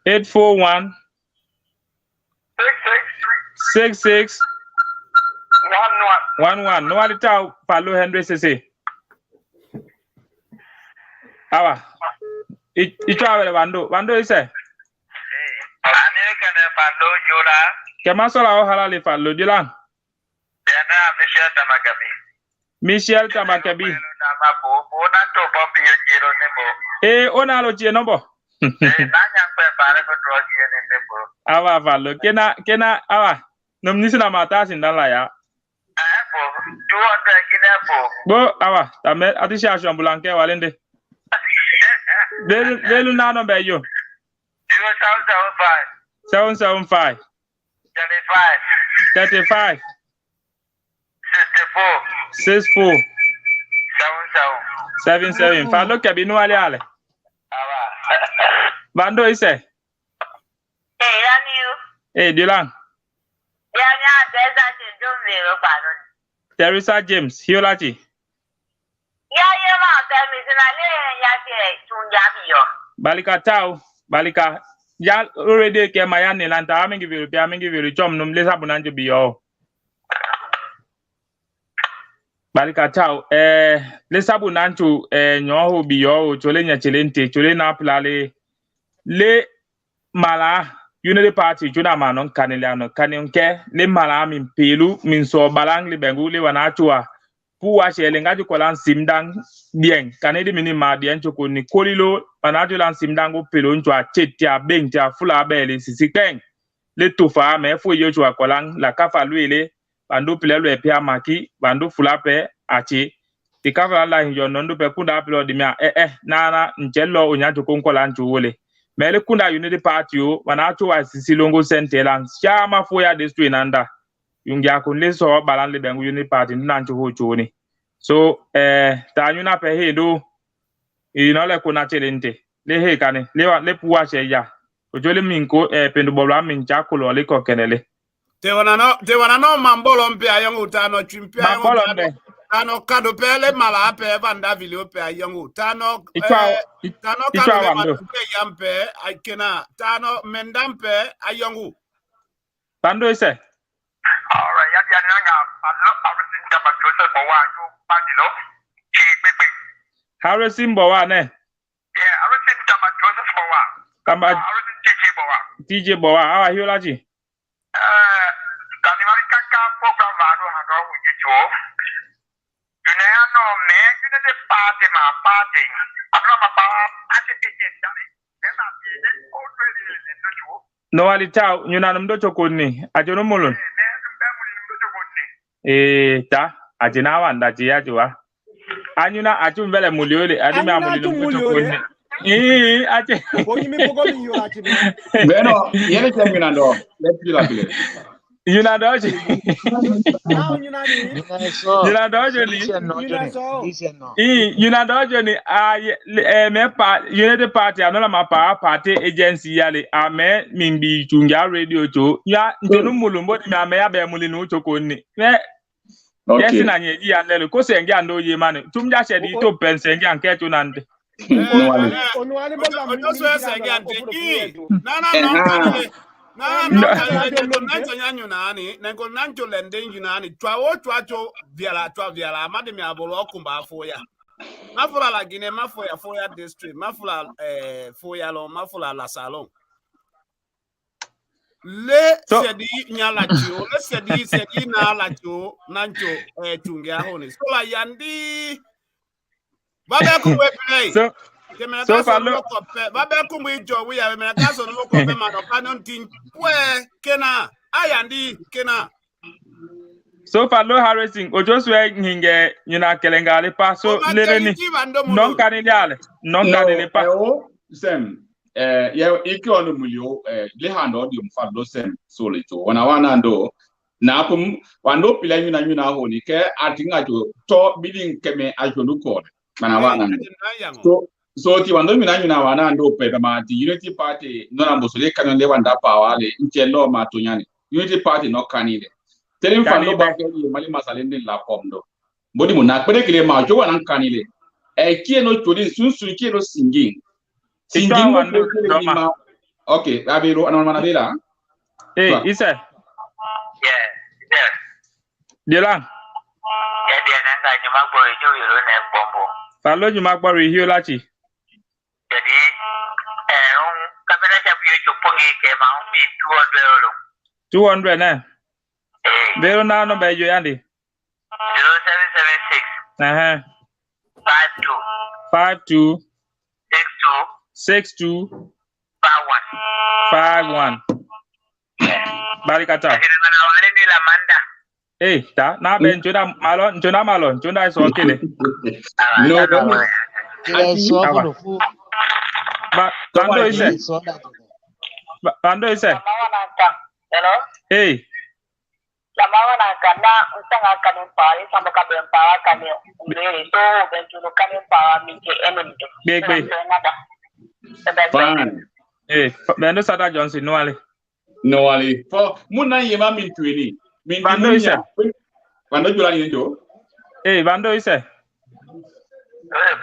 841 66 11. No ali tau Fallo Henry CC. Awa. Itwa wele wando ise. Fallo Yola. Kemasola o halali Fallo Diolang. Michel Tamakabi. Ona lo chie nombo. Awa Fallo kena awa. Nomnisi na mata sindala ya. 200 kina Bo awa tame atisha shambulanke walende. Velu nano be yo. 775 35 64 77. Fallo kebi no ale ale. Bando ise. Hey, Diolang. Teresa James, Hiolachi. Balika tau, balika. Ya already ke mayane lanta amingi viru chom num lesa bunanje biyo. Balika tau lesa bunanchu nyoho biyo chole nya chelente chole na plale le mala Unity Party juna manon kaneliano kanionke le mala min pelu min so balang le bengu le wanachua puwa shele ngaju kolan simdang bien kanedi minima dien choko ni kolilo wanaju lan simdango pelu nchwa chetia bengtia fula bele sisikeng le tofa me fo yochwa kolan la kafa luele bandu pilelo epia maki bandu fula pe achi tikafa la hinjo nondo pe kunda pelo dimia nana nchelo onyato konkola nchuwole mele kunda Unity Party o wanachwa sisilongo sentelan chama fo ya district nanda yungia kunle so balan le bengu Unity Party nancho ho choni so ta nyuna pe he do le kuna chelente le he kane le puwa she ya ojole minko pendo bolo min chakulo le ko kenele te wana no mambolo mpe ayongo tano chimpe mambolo mpe tano kado pele mala pe vanda video pe ayongo tano kado wando yampe aikena tano mendampe ayongo bando ise alright ya nanga Harrison Tama Joseph Bowa to Padilo chi pepe Harrison Bowa ne yeah Harrison Tama Joseph Bowa Tama Harrison TJ Bowa awa Hiolachi kanimari kaka program vado hano ujicho tunayano me Unity Party ma party abra ma party agenda ema bile already ndocho no ali tau nyuna mdo chokoni ajono mulun ta ajina wanda jiya jiwa anyuna achum vele muliole adime amulinu mchokoni ache Bueno, yele termina do. Let's do that. Yunado joni me pa Unity Party anola ma pa party agency yale ame mimbi chunga radio to ya ntonu mulumbo mi ame ya be mulinu chokoni yes na nyeji ya nelo ko sengi ando ye mane tumja shedi to pensengi anke to nande No, nancho lending yunani. Twacho viala. Madame abolo kumba foya. Mafula la Guinea, foya district. Mafula foya lo, mafula la salon. Le sedi nyalacho, le sedi na lacho nancho tungia honi. So la yandi. Babe kumwe play. So far, look up. Babe kumwe jo we have me kaso look up man canon tin. Pwe kena ayandi kena. So far, low harassing. Ojo swe hinge kelengali pa so lereni. Non kanile pa. Sem. Iki onu mulio le hando di mfado sem solito. Wana ndo na pum wando pila nyuna honi ke atinga jo to bidding keme ajo nuko. Mana so ti wando nyuna wana ndo pe ma ti Unity Party no na mbosole kanon le wanda power le nchelo ma tonyani. Unity Party no kanile. Telling fando ba ke mali masalende la pomdo. Bodi mo na pere kile ma jo wana kanile. Kie no chodi sunsu kie no singing. Singing no okay, abiro anona bela. Eh, isa. Yeah. Dilan. Yeah, dia nanga nyuma boy jo yoro na bombo. Falo nyuma gboro ihio lati. Jadi kamera chapu yo choponge ke ma umbi 200 lo. 200 na. Vero na no be yo yandi. 0776. 52 62 62 51. Barikata. Eh, ta na be njoda malo njoda so kele. No. Bando ise. Hello? Eh. Lamawa na kana usanga kanimpa isamba kabempa kanio. Ngere to bentuno kanimpa mike enende. Big. Fine. Eh, Bando Sada Johnson no ali. For muna yema min tuini. Min Bando ise. Bando jula ni njo. Eh, Bando ise.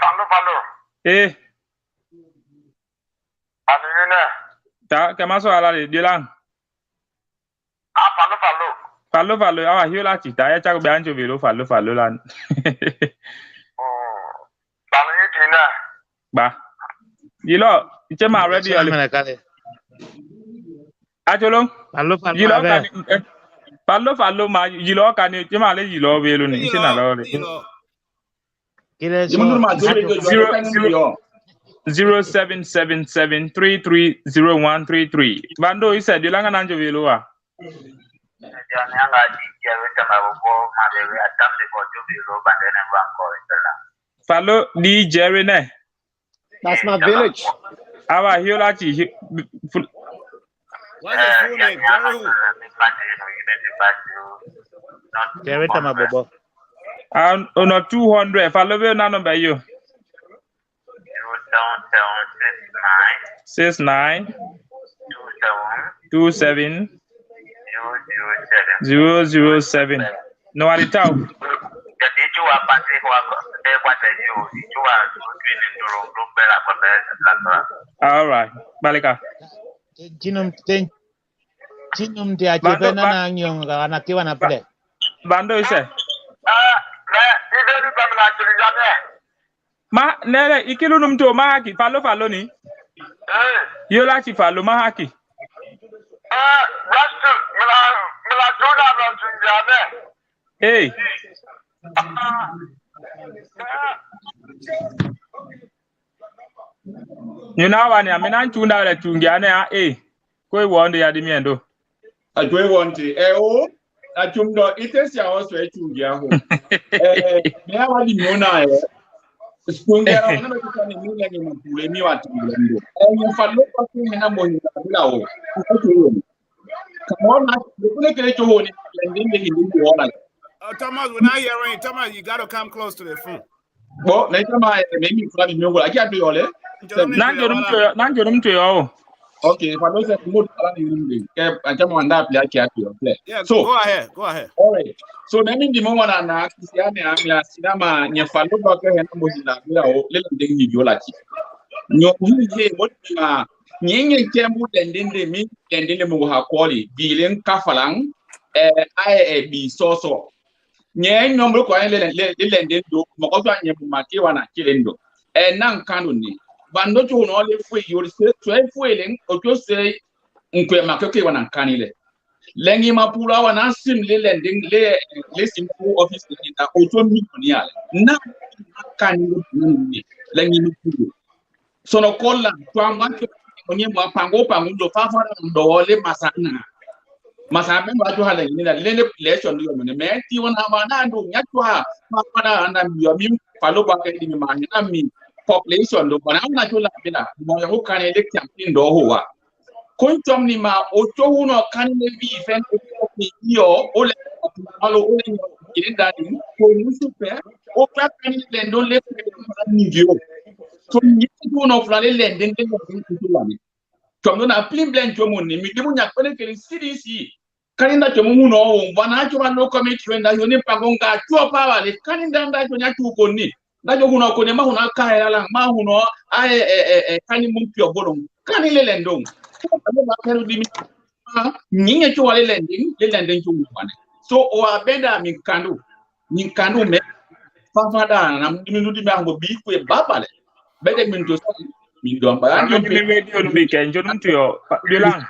Falo. Eh. Aduna. Ta kamaso ala de Dilan. Falo. Falo awa hiyo lati ta ya chago banjo velo falo lan. Falo yitina. Ba. Yilo, ichema ready ali. Ajolo. Yilo kan Falo ma yilo kan ichema le yilo velo ni isina lo le. 0777330133. Bando isa dilanga nanjo velo wa. Falo di Jerry ne. That's my village. Awa hiolachi. What's his full name? Jerry Tamabobo. And on 200. Falo be na number you. 69 27 007. No, I tell. All right, Balika. Chinum dia chepena na nyong kana kiwa na play. Bando ise. Ma nere ikilu numto mahaki falo ni. Yola chi falo mahaki. Hey. You know when I mean I tuned out at Tungiana, go one day at the miendo. I do want to I tumdo it is your house where Tungia home. Never the Mona. Spunga no to ni mimi ni mpule mi watu ndio. Mfano kwa kuna mmoja bila come on, Thomas, we're not hearing. Thomas, you got to come close to the phone. Well, later my maybe for the new I can't do all it. Okay, if I don't say good, I can want that play. Yeah, so go ahead. All right. So then in the moment and Christiane Amia Sinama, Nyafalo Baka and Mozilla, little thing you like. What Nyinyi kemu lending mi lending mu ha quali bilen kafalang I be so. Nye nombre ko le lending do mo ko anya mu maki wana kilendo. Nan kanuni. Bando to no le fu yo se to fu elen o to se nkwe makoke wana kanile. Lengi mapura wana sim le lending le sim office ni na oto million na kanile ni lengi mapura sono kola twanga onye mwa pango do fafa do le masana ba to hala ni le population yo ne me ti wona ma na ndo nyatwa ma na na mi mi falo ba ke ni ma na mi population do bana na to la bila mo yo kan ele campaign do ho wa kon tom ni ma o to huno kan le bi fen o ni yo o le alo o le ni dani ko ni super o ka kan le ndo le ni yo so ni to no flale le ndenge ko to la ni tom no na plim blen to mo ni mi dimu nya pele ke CDC kaninda to mu no bana to no committee wenda yo ni pagonga to pa wale kaninda nda to nya to ko ni na jo huno ko ne ma huno ka ya la ma huno ai kani mu pio bolon kanile le ndong nyinga to wale lending le lending to wane so o abenda mi kandu me fafada na mdimi di ma ngo bi ku e babale bede min to mi do ba I'm going to radio no be ken jonum to yo bilang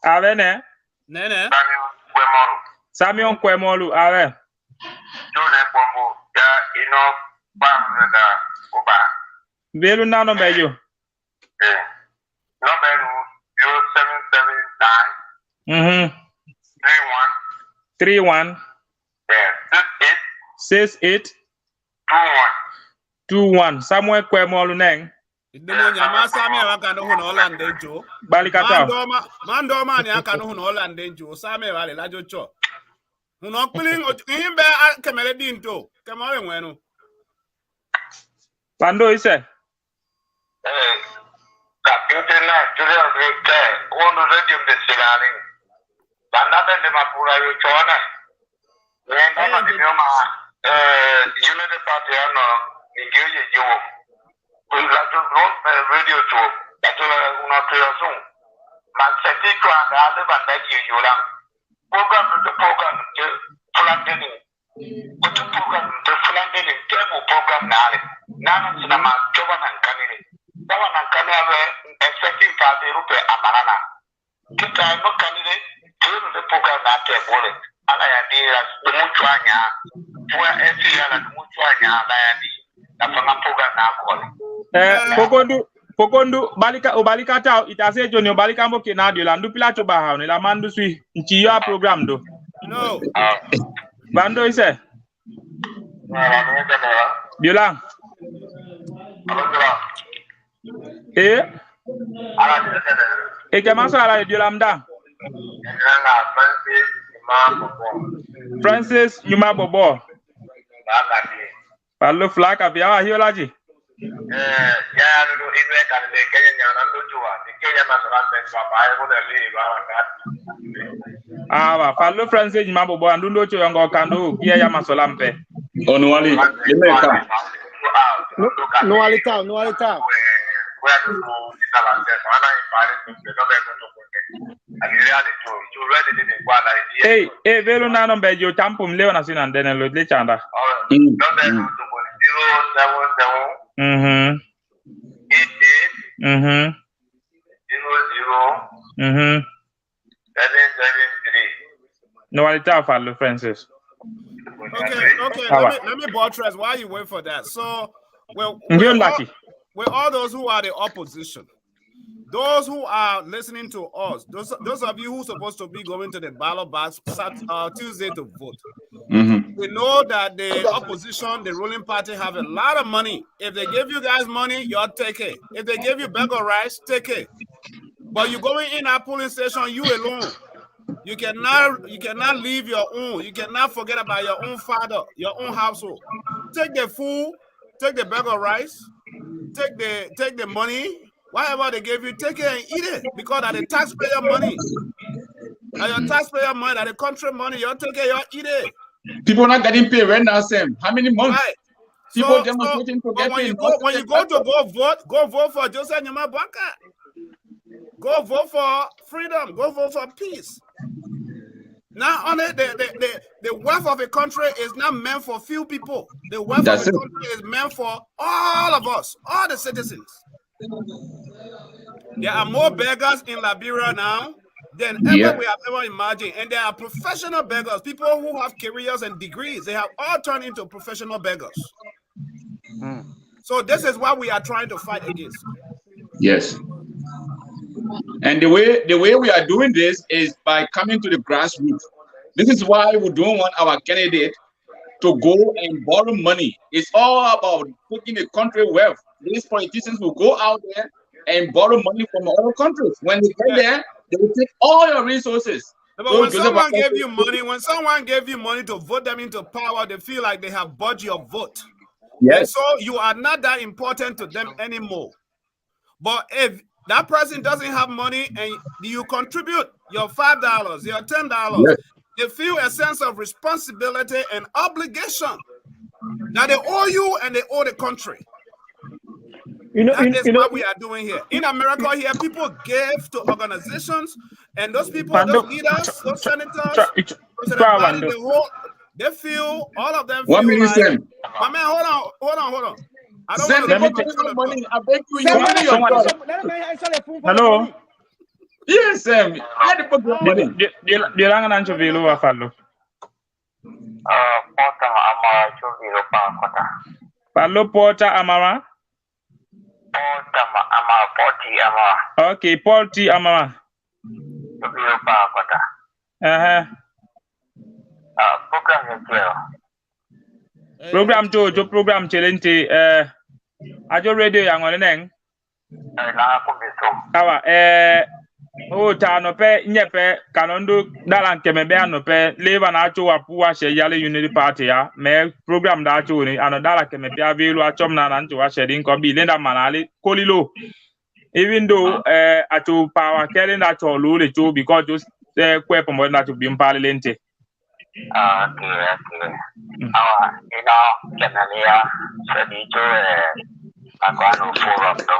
ave ne Nene. Samion kwemolu ave Jone bombo ya ino bamda oba. Belu nano bejo. Number 0779 31 68 21 Samuel kwemolu neng. Idemo nyama sami waka no hono Holland jo. Balikata. Mando ma ni aka no hono Holland jo. Sami wale la jo cho. Huno kpiling imbe kemere dinto. Kemore nwenu. Pando ise. Computer na Julius Victor ono radio de silani. Banda bende mapura yo chona. Nenda ma dinoma Unity Party ano ingeje jo. La radio to that una creación. Ma seti to anda le banda yo lang. Program to program to planning. Kutu program to planning temu program nale. Nana sina ma joba nan kanini. Dawa nan kanale expecting party rupe amarana. Kita no kanini temu the program na te bole. Ala ya di la mucho anya. Fue esi ala mucho anya ala ya di. Na fanga program na kole. Pokondu balika tao itase joni balika mboke na dio la ndu pilato ba ha ne la mandu sui nchi yo program do no bando ise biola kama sala biola mda Francis Nyuma Bobo Pallo flaka bia hiolaji ya no ibe kan de kenya nyana ndo juwa de kenya masara pe papa ai ko de le ba wa ba Fallo Francis Nyuma Bobo andu ndo cho yango kando kia ya masola mpe onu wali lemeka no alita where to go isala se ana ipare to do be to ko ani real to you ready to go na velo nano bejo tampum leo na sina ndene lo le chanda no be to ko 077 88 00 773 no alita Fallo Francis. Okay. Let me buttress while you wait for that. So, with all those who are the opposition, those who are listening to us, those of you who are supposed to be going to the ballot box Tuesday to vote, we know that the opposition, the ruling party, have a lot of money. If they give you guys money, you'll take it. If they give you bag of rice, take it. But you're going in a polling station, you alone. You cannot leave your own. You cannot forget about your own father, your own household. Take the food, take the bag of rice, take the money, whatever they give you, take it and eat it. Because that the taxpayer money. That your taxpayer money, that the country money, you take it, you eat it. People not getting paid right now, Sam. How many months? Right. people demonstrating to but get when in. you go go vote for Joseph Nyamabwaka. Go vote for freedom. Go vote for peace. Now, only the wealth of a country is not meant for few people. The wealth of a country is meant for all of us, all the citizens. There are more beggars in Liberia now than ever we have ever imagined. And there are professional beggars, people who have careers and degrees. They have all turned into professional beggars. So this is what we are trying to fight against. Yes. And the way we are doing this is by coming to the grassroots. This is why we don't want our candidate to go and borrow money. It's all about taking the country wealth. These politicians will go out there and borrow money from other countries. When they get there, they will take all your resources. But when someone gave you money to vote them into power, they feel like they have bought your vote. Yes. And so you are not that important to them anymore. But if that person doesn't have money and you contribute your $5, your $10, they feel a sense of responsibility and obligation that they owe you and they owe the country. That is what we are doing here. In America here, people give to organizations, and those people, those leaders, those senators, they feel, all of them feel like, my man, hold on. I don't want to money. I beg you, hello? Yes, Sam. Porter Amara. Okay, Paul T. Amara. Program challenge. Ajo radio yang on neng. Awa tanope nyepe kanondo dalan kemebe anope leva na acho wapu wa she yale unity party ya me program da acho ni anodala kemebe avelu achom na ncho wa she din ko bi lenda manali kolilo. Even though acho power carrying that all le cho because just kwepo mo na to bi mpale lente. Okay. Kemelia sedito akwano forum do.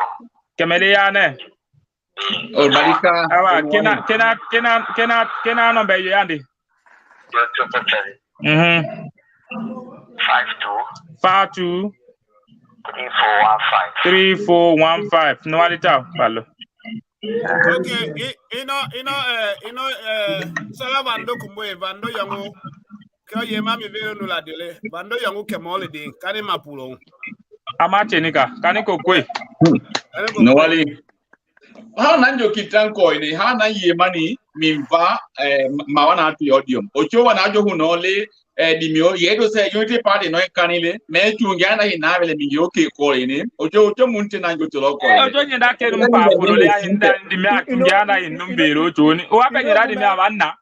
Kemelia ne. Oh, Malika. Awa kena number you Andy. 52 3415. No alita palo. Okay, sala vando kumwe vando yango kyo yema mi vero no la dele vando yango kemole din kani mapulo Amache nika kaniko kwe no wali ha nanjo kitranko ini ha na yemani mimva mawana atu odium ocho wana jo hunole dimio yedo se unity party no kanile me chungana hinabele mingi okay ko ini ocho munte nanjo tolo ko ocho nyenda keru mpa fulo le ayinda dimia chungana inumbero choni o abenyira dimia abanna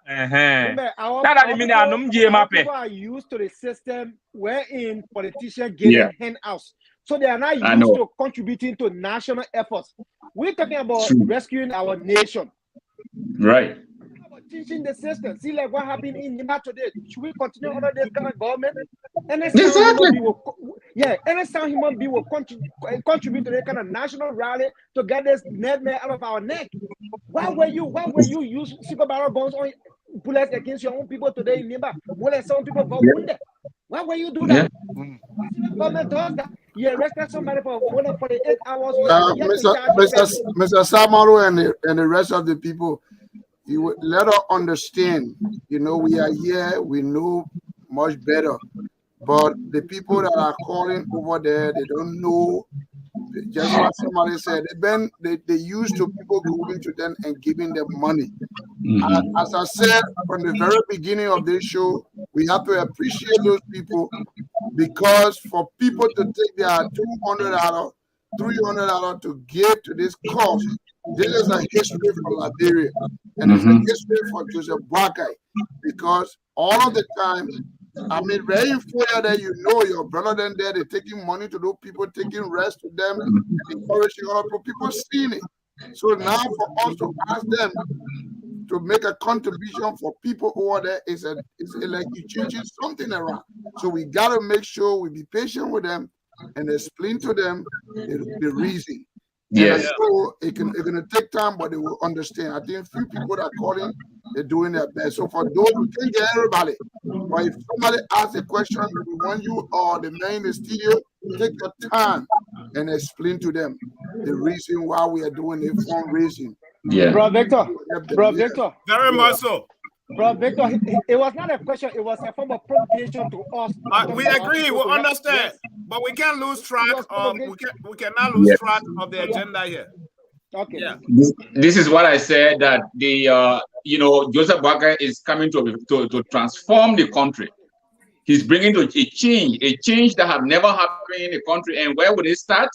dada dimia anum je mape people are used to the system wherein politicians getting handouts. So they are not used to contributing to national efforts. We're talking about rescuing our nation. Right. Teaching the system. See, like what happened in Nima today. Should we continue under this kind of government? Anytime human being will contribute to that kind of national rally to get this nightmare out of our neck. Why were you use single barrel guns on bullets against your own people today in Nima? More than some people got wounded. Why will you do that? Government does that. You arrested somebody for more than 48 hours. Mr. Samaru and the rest of the people, you would let us understand. You know, we are here. We know much better. But the people that are calling over there, they don't know. Just what somebody said, they used to people going to them and giving them money. As I said from the very beginning of this show, we have to appreciate those people, because for people to take their $200, $300 to give to this cause, this is a history for Liberia, and it's a history for Joseph Boakai, because all of the time, I mean, very important that you know your brother then there, they're taking money to those people, taking rest to them, and encouraging other people seeing it. So now for us to ask them to make a contribution for people over there is like you changing something around. So we got to make sure we be patient with them and explain to them the reason. Yes. And so it's going to take time, but they will understand. I think a few people that are calling, they're doing their best. So for those who can't get everybody, but if somebody asks a question, we want you or the man in the studio, take your time and explain to them the reason why we are doing the fundraising. Yeah. Bro Victor. Very much so. Bro Victor, it was not a question, it was a form of provocation to us. We agree, we understand, but we can't lose track of we cannot lose track of the agenda here. Okay. Yeah. This is what I said, that the Joseph Boakai is coming to transform the country. He's bringing a change that have never happened in the country. And where would it start?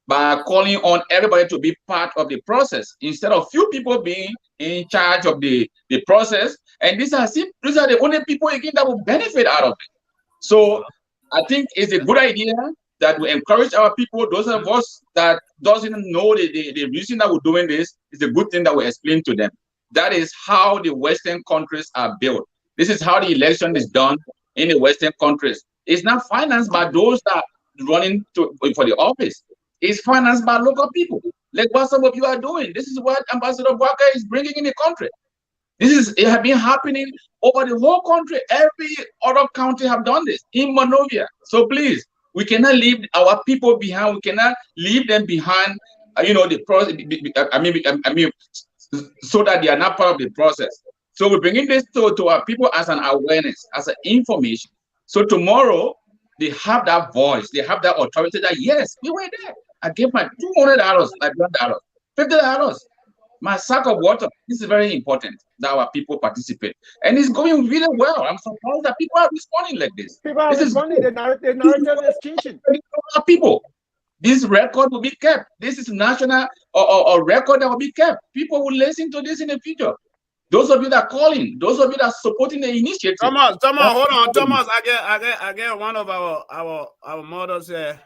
By calling on everybody to be part of the process instead of few people being in charge of the process. And these are the only people again that will benefit out of it. So I think it's a good idea that we encourage our people, those of us that doesn't know the reason that we're doing this. It's a good thing that we explain to them. That is how the Western countries are built. This is how the election is done in the Western countries. It's not financed by those that are running for the office. It's financed by local people, like what some of you are doing. This is what Ambassador Boakai is bringing in the country. It has been happening over the whole country. Every other county have done this in Monrovia. So please, we cannot leave our people behind. We cannot leave them behind. The process. So that they are not part of the process. So we're bringing this to our people as an awareness, as an information. So tomorrow they have that voice, they have that authority that yes, we were there. I gave my $200, my $100, $50. My sack of water. This is very important that our people participate, and it's going really well. I'm surprised that people are responding like this. People are responding. The narrative is changing. People, this record will be kept. This is national or record that will be kept. People will listen to this in the future. Those of you that are calling, those of you that are supporting the initiative. Thomas, hold on, Thomas. I get one of our models here.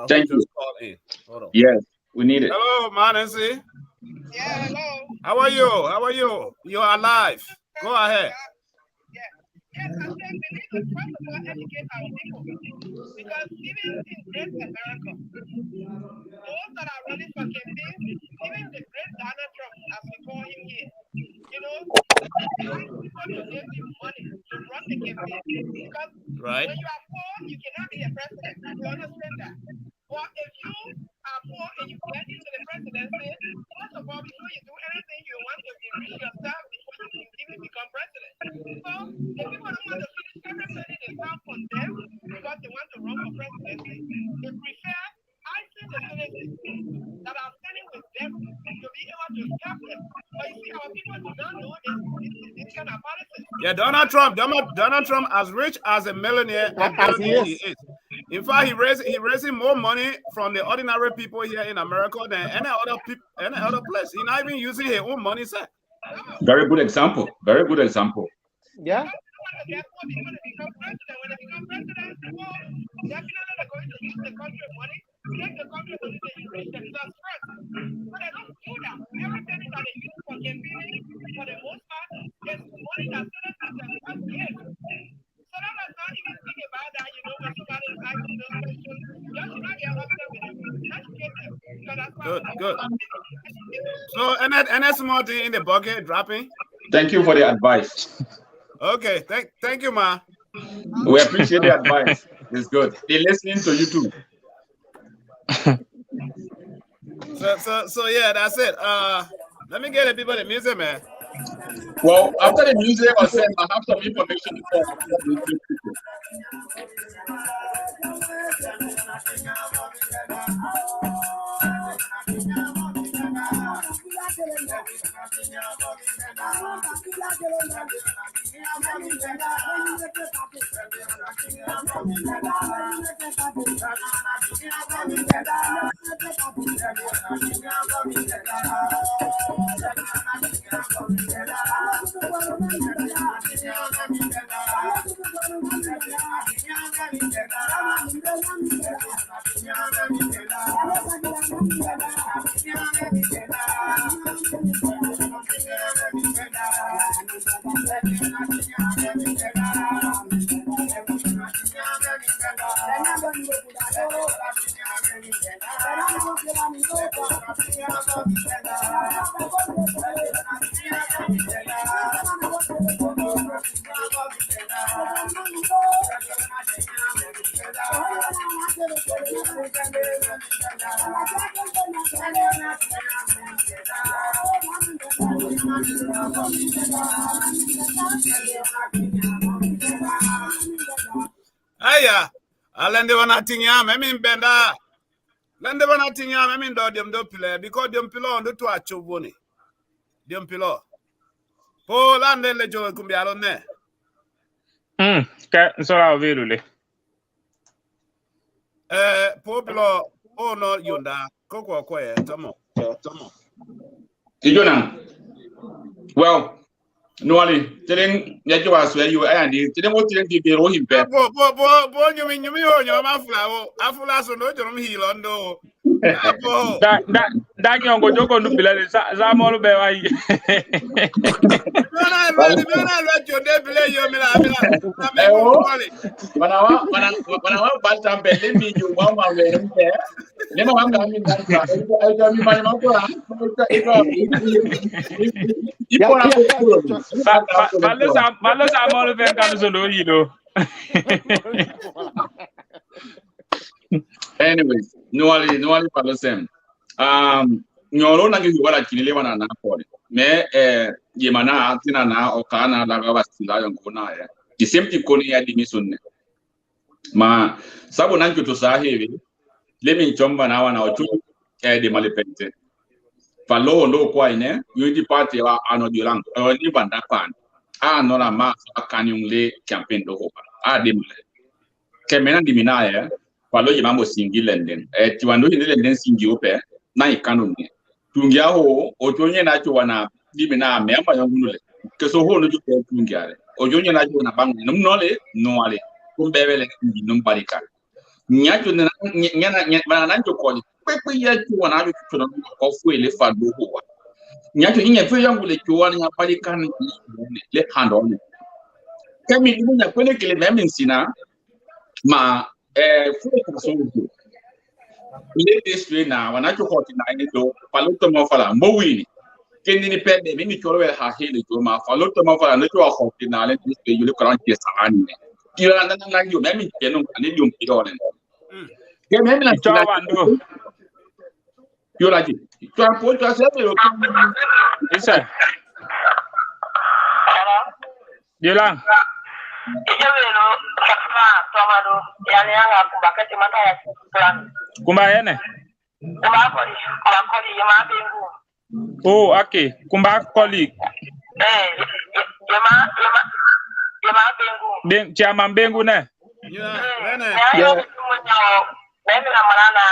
Thank who you. Just called in. Hold on. Yes, we need it. Hello, Nancy. Yeah, hello. How are you? You're alive. Go ahead. Yes, I said we need to first of all educate our people, because even in Great America, those that are running for campaigns, even the great Donald Trump, as we call him here, ask people to give him money to run the campaign, because when you are poor, you cannot be a president. You understand that? But if you are poor and you get into the presidency, first of all, before you do anything, you want to enrich yourself before you can even become president. So the people don't want to finish everything they found from them because they want to run for presidency. They prefer asking the citizens that are standing with them to be able to stop them. But you see, our people do not know this kind of politics. Yeah, Donald Trump, as rich as a millionaire, he is. In fact, he raising more money from the ordinary people here in America than any other place. He's not even using his own money, sir. Very good example. Very good example. Yeah. When they become president, well, definitely they're going to use the country money, take the country money to enrich themselves first. But they don't do that. Everything that they use for campaigning, for the most part, is money that citizens themselves give. So that does not even think about that, when somebody is asking those questions, you should not get upset with them. Educate them. So that's why Good. So, any small thing in the bucket dropping? Thank you for the advice. Okay, thank you, ma. We appreciate the advice. It's good. They're listening to you too. So yeah, that's it. Let me get the people the music, man. Well, after the music, I said I have some information before Aya, alende wana tinya, memi mbenda. Lende wana tinya, memi ndo diom do pile, because diom pilo ndo tu achobone. Diom pilo. Po lande le jo kumbialo ne. Ka nsola overule. Po pilo, oh no yonda, koko kwe, tomo. Tijona. Well, Noali, telling Yajawas where you are, and telling what you did, you him back. Po nyumi honyo afula so no jorum hilondo. Da nyongo joko nubile za molu be wa yi. Mana lo jonde bile yo mila. Wana balta mbele mi you mama we mpe. Nema wanga mi ndanga. Ejo mi mani makora. Malo sa molu be kan so do yi do. Anyways, no ali palosem. Nyoro na ngi wala kinile wana na pole. Me yemana atina na okana la ga wasila yongona ya. The same thing koni ya dimisonne. Ma sabu nanjo to sahibi lemi chomba na wana ochu de malipente. Falo ndo kwa ine unity party wa anodiolang ni banda pan. No na ma akanyungle campaign do hopa. De male. Kemena dimina ya falo yemambo singi lenden. Tiwando ni lenden singi ope na ikanone. Tungia ho ojonye na cho wana dimina memba yongunule. Keso ho no jo tungia. Ojonye na jo na bangu numnole no ale. Kumbebele numbarika. Nyajo na nyana nanjo koli. Pepe ya cho wana jo cho ofu ele fado ho. Nyajo nyanya fe yangu le cho wana barika le hand on. Kemi ni nya kwene kele meme sina ma full person. Ile display na wana cho hoti na ni do paloto mo fala mo wini. Kendi ni pede mi cho we ha hele to ma paloto mo fala no cho hoti na le display yule kran ke sahani. Kila na yo meme kenu ani dium pidole. Ke meme na cho wando. Yo la ji. To apo to se be lo. Isa. Yolang. Ijawelo kakma tomado yani anga kubakati mata ya plan. Kumba ene. Kumba koli yama bengu. Oh, okay. Kumba koli. Yama bengu. Chama bengu ne. Yeah. Mimi na manana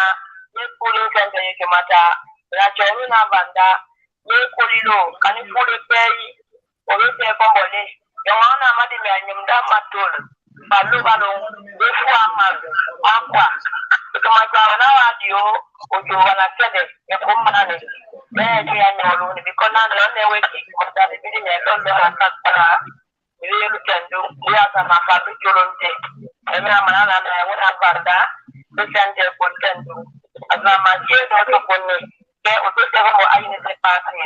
ni kuli kende yake mata na choni na banda ni kuli lo kani kuli pei olote kombole yona amadi me anyimda matul balu defu amal akwa kama kwa na wadio ojo wana kede ya kumana ne ya nyolo ni bikona na ne weki mata ni bidi ne londo akakara ni yelu kendo ya sana fatu jolonte mimi na manana na wana banda sente contento azama jedo to konni ke otote ko ayine se passe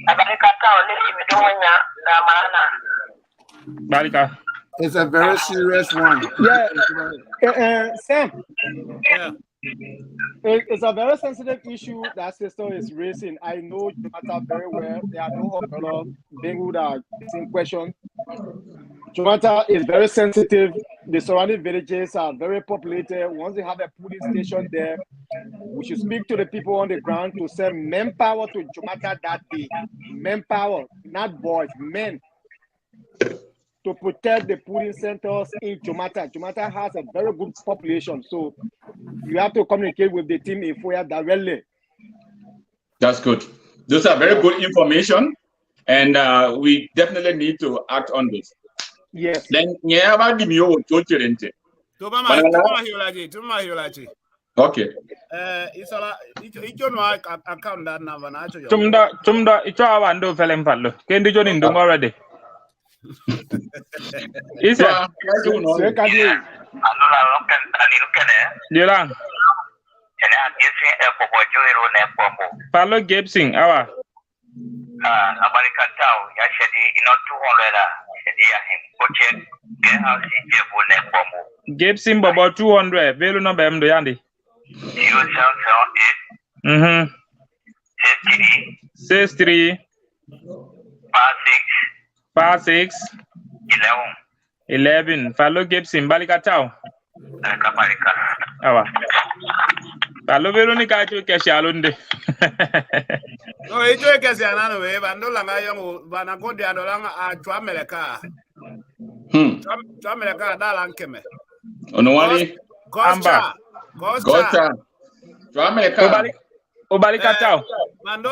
abarika ta ole imidonya na maana barika. It's a very serious one. Yeah. Sam. Yeah. It's a very sensitive issue that sister is raising. I know Jonathan very well. There are no other Bengu that are asking questions. Jonathan is very sensitive. The surrounding villages are very populated. Once they have a police station there, we should speak to the people on the ground to send manpower to Jonathan that day. Manpower, not boys, men, to protect the polling centers in Jomata. Jomata has a very good population, so you have to communicate with the team in Foya directly. That's good. Those are very good information, and we definitely need to act on this. Yes. Then, yeah, about the new Tochirente. Okay. It's a account that number. Tumda, it's our window felem fallo. Can you join in already? Isa. Yolang. Follow Gibson, our. Gibson Bobo 200. Velu number M do yandi. 0778 63 56 11. Follow Gibson Balikatao. Awa. Follow Veronica to Keshalunde. No, it took us another way, but no longer young, but I go the other long to America. To America, that Lankeme. Onwali. Costa. To America. Obalikatao. Mando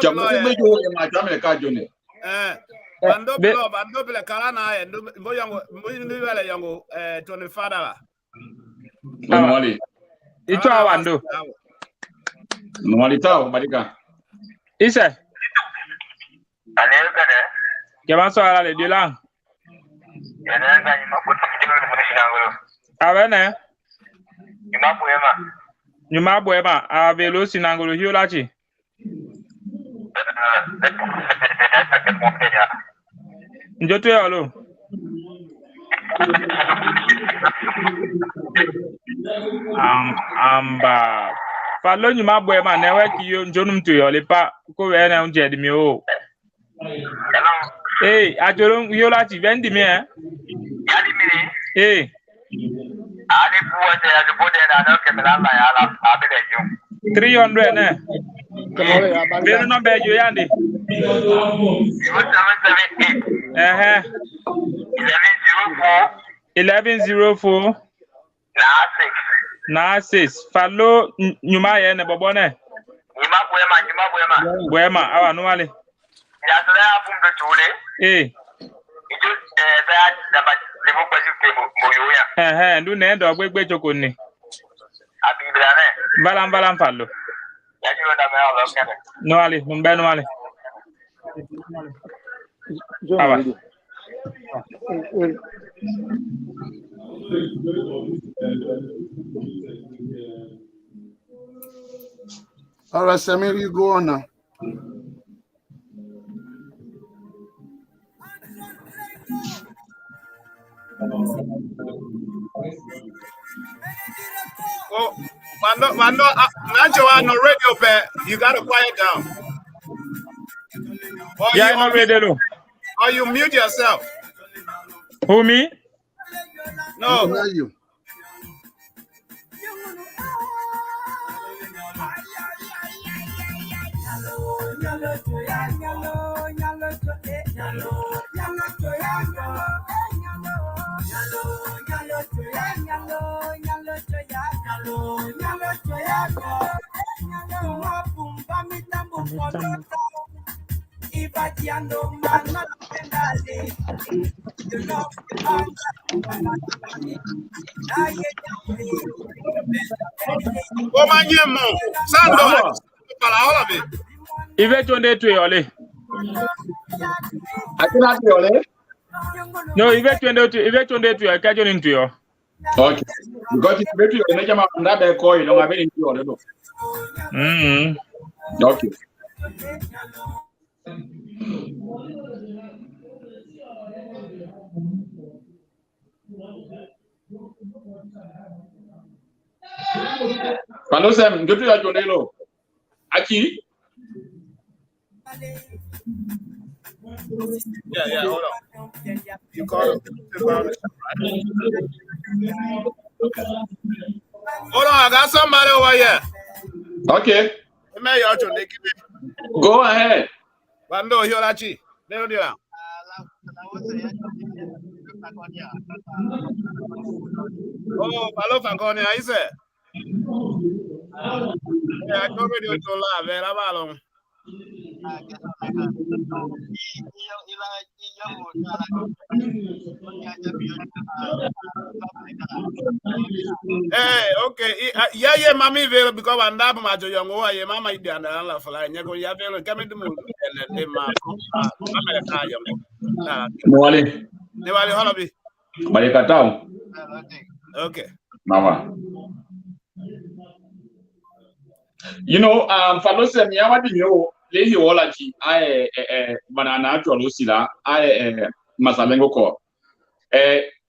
Blo, Kalana, and Moyang, young, 25. Onwali. It's our window. Onwali tao, Marika. Isa. Kema so ala le dilang. Avene. Nyuma boema avelo sinangolo hiolachi. Njoto yalo. Amba. Falo nyuma boema newe kiyo njonum to yole pa ko we na unje di mi o. Ajolong hiolachi vendi mi eh. Yadi mi. Ali puwate ya jubote na no kemelala ya ala abele jum. 300 ne. Belu number yo yandi. 0778. 1104. Na 6. Follow nyuma ye ne bobo ne. Nyuma boema. Boema awa no wale. Ya sura afumbe chule. Itu saya dapat limo baju moyo ya. Ndu ne ndo gbegbe joko ni. Abi bilane. Balam fallo. Ya jiwa da me ala kene. No wale, mbe no wale. Awa. All right, Samir, you go on now. Oh, Mando, Nacho on the radio, you gotta quiet down. Or you mute yourself. Who, me? No. You. Ive tonde tu yole. Akina tu yole. No, ive tonde tu ya kajo ni tu yo. Okay. Because it's better you make a man that call you know I'm very sure. Okay. Hello Sam, go to your Jonelo. Aki. Yeah, hold on. You call it. Hold on, I got somebody over here. Okay. Go ahead. Bando Hiolachi. There you are. Oh, hello, Fanconia, is it? Yeah, I told you to laugh, very long. Hey, okay. Yeah, mommy, very because I'm not much young. Oh, yeah, mama, you done a for like you go. Yeah, very coming to move and then my Wale. They were holiday. Balikatao. Okay. Mama. You know, Falosi mi awadi mi o lehi wala ki banana jolosila masalengo ko.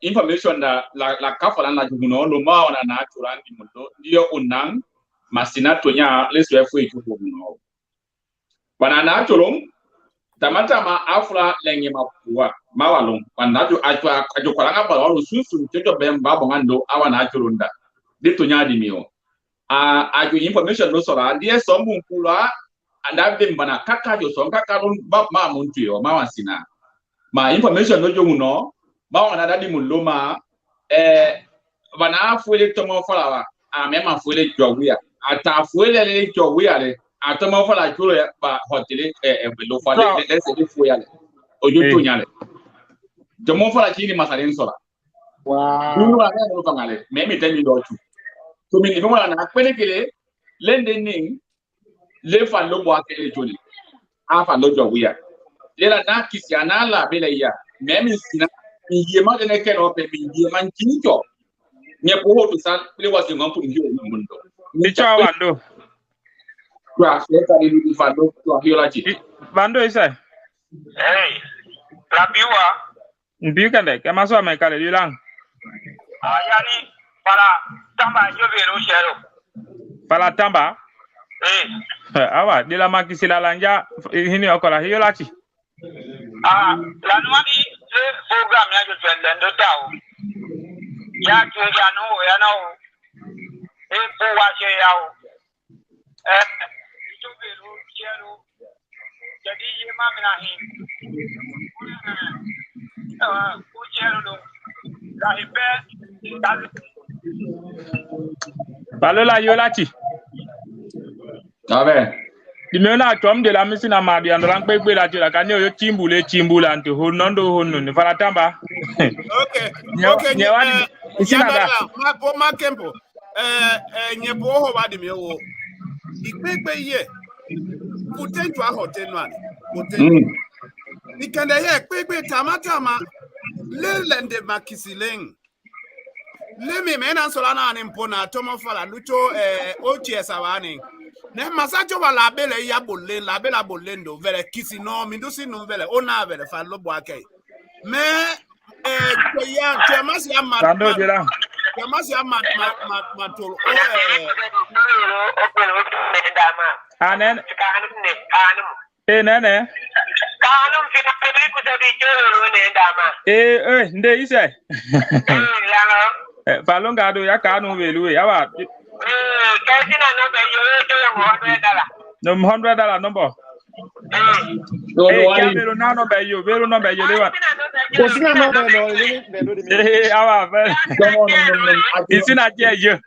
Information la kafala na juguno no ma ona na turandi mundo ndio unang masina tonya leswe fu juguno. Banana tolong tamata ma afra lenye mapua mawalong panajo ajo kwalanga ba olu susu jojo bemba bongando awana ajurunda ditonya di mio ajo information no sora die somu nkula anda bana kaka jo so kaka ba ma muntio mawasina ma information no jomuno ba wana dadi muloma bana fuele tomo falawa mema fuele jowia ata fuele le jowia le atoma fala chulo ba hoteli lo fale le se fuele ojo to nyale tomo fala chini masalen sora Wow. wa no fangale memi temi do tu to mi ni mo na kwele kele lende ning le fa lo bo akele joli afa lo jowia le la na kisiana la bele ya memi sina mi yema de ke no pe mi yema nkinjo nye ko to sal le wasi ngam ngi o mundo Ni cha wando. Kwa leta ni fando to hiola chi. Wando isa. Hey, Labiwa. Mbiuka de kama so ameka le yulang. Yani para tamba yobero shero. Pala tamba. Awa de la makisila lanja hini okola hiola chi. Lanwani le program ya jo twende dawo. Ya tunja no ya no. Ko wa je yawo. Yobero shero. Jadi ye mamina hin. Ko shero do. La ibe Palola hiola chi. Abe. Dimena chom de la misina madi andran pe la chila kanyo yo chimbula nti honondo honno ni fala tamba. Okay. Nyawadi isina da. Ma kempo. Nyepo ho wadi mi wo. Igbegbe ye. Potential ahotenu ani. Potential. Nikende ye gbegbe tamatama. Lelende makisileng. Lemi mena solana ani mpona tomo fala lucho OTS awani. Ne masacho wa labele ya bolen labela bolendo vele kisi no mindusi no vele ona vele fa lobo ake. Me ya chemasi ya mat Wando jela. chemasi ya matol Anen. Nene. Nde ise. Falonga do ya kanu velu ya wa. No $100 number. Vero no be you lewa. Osina no be Awa be. Isina je you.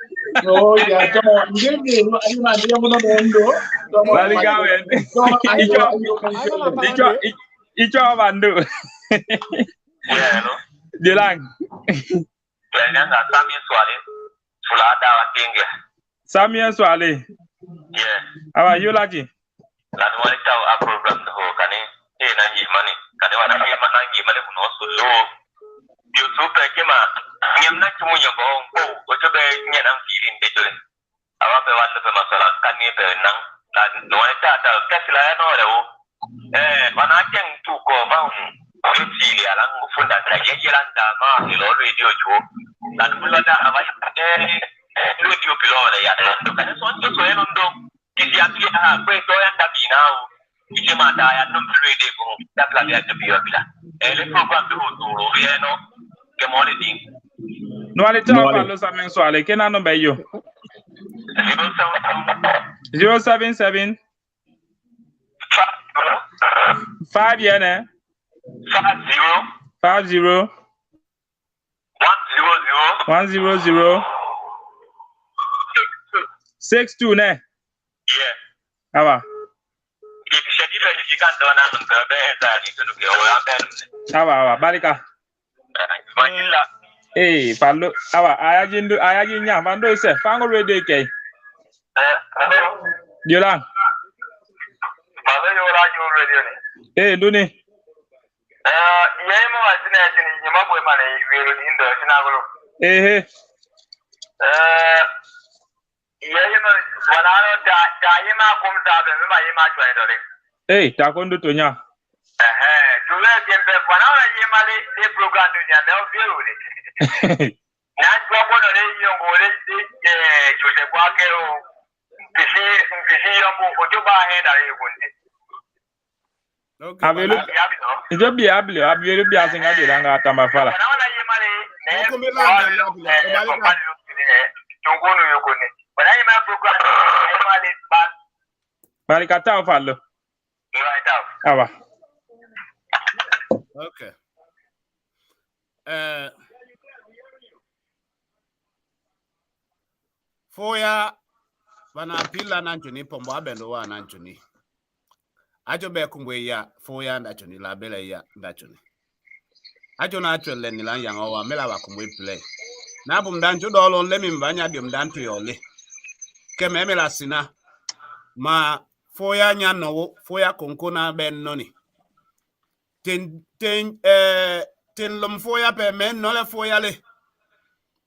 No, ya tomo ngenge no ayuna ndiye muno ndo. Bali gawen. Icho bandu. Dilang. Samia Swale. Yeah. Awa yulaji. Lan wali taw a program ho kani na yi mani kani wana yi manangi male kuno sulu. Yu super kima nyam na kimu yabo ko o be nyanam filin de jole. Awa be wala be masala kani be nang lan wali ta kasila no rewo. Wana ken tu ko ba o fili ala ngufunda tra yelanda ma ni lo radio jo. Lan bulada awa radio pilone ya ndo kani so eno ndo kisi ati kwe to yanda binao kisi mata ya number de ko da plan ya biyo bila le program de hoturo yeno ke mole din No ale ta pa lo samen so ale kena no be yo 077 5 yene 50 100 62 ne. Yeah. Awa. If schedule if you can do na number be da ni to ke o ya ben. Awa barika. Palo awa ayaji nya bando se fango rede ke. Diola. Bale yo la yo radio ni. Nduni. Yemo asina jini nyama boy mane wero ni ndo sina golo. Hey, takondo tonya. Abelu. Ijo bi abelu bi asinga de langa tamafala. Balikata ofalo. Awa. Okay. Foya bana pila na njuni pombo abendo wa na njuni. Ajo be kumwe ya foya na njuni la bele ya na njuni. Ajo na atwele ni la yang owa mela wa kumwe play. Na bum dan judo lon le mi mbanya biom dan to yole. Ke memela sina ma foya nya no foya konko na ben noni. Ten lom foya pe men no le foya le.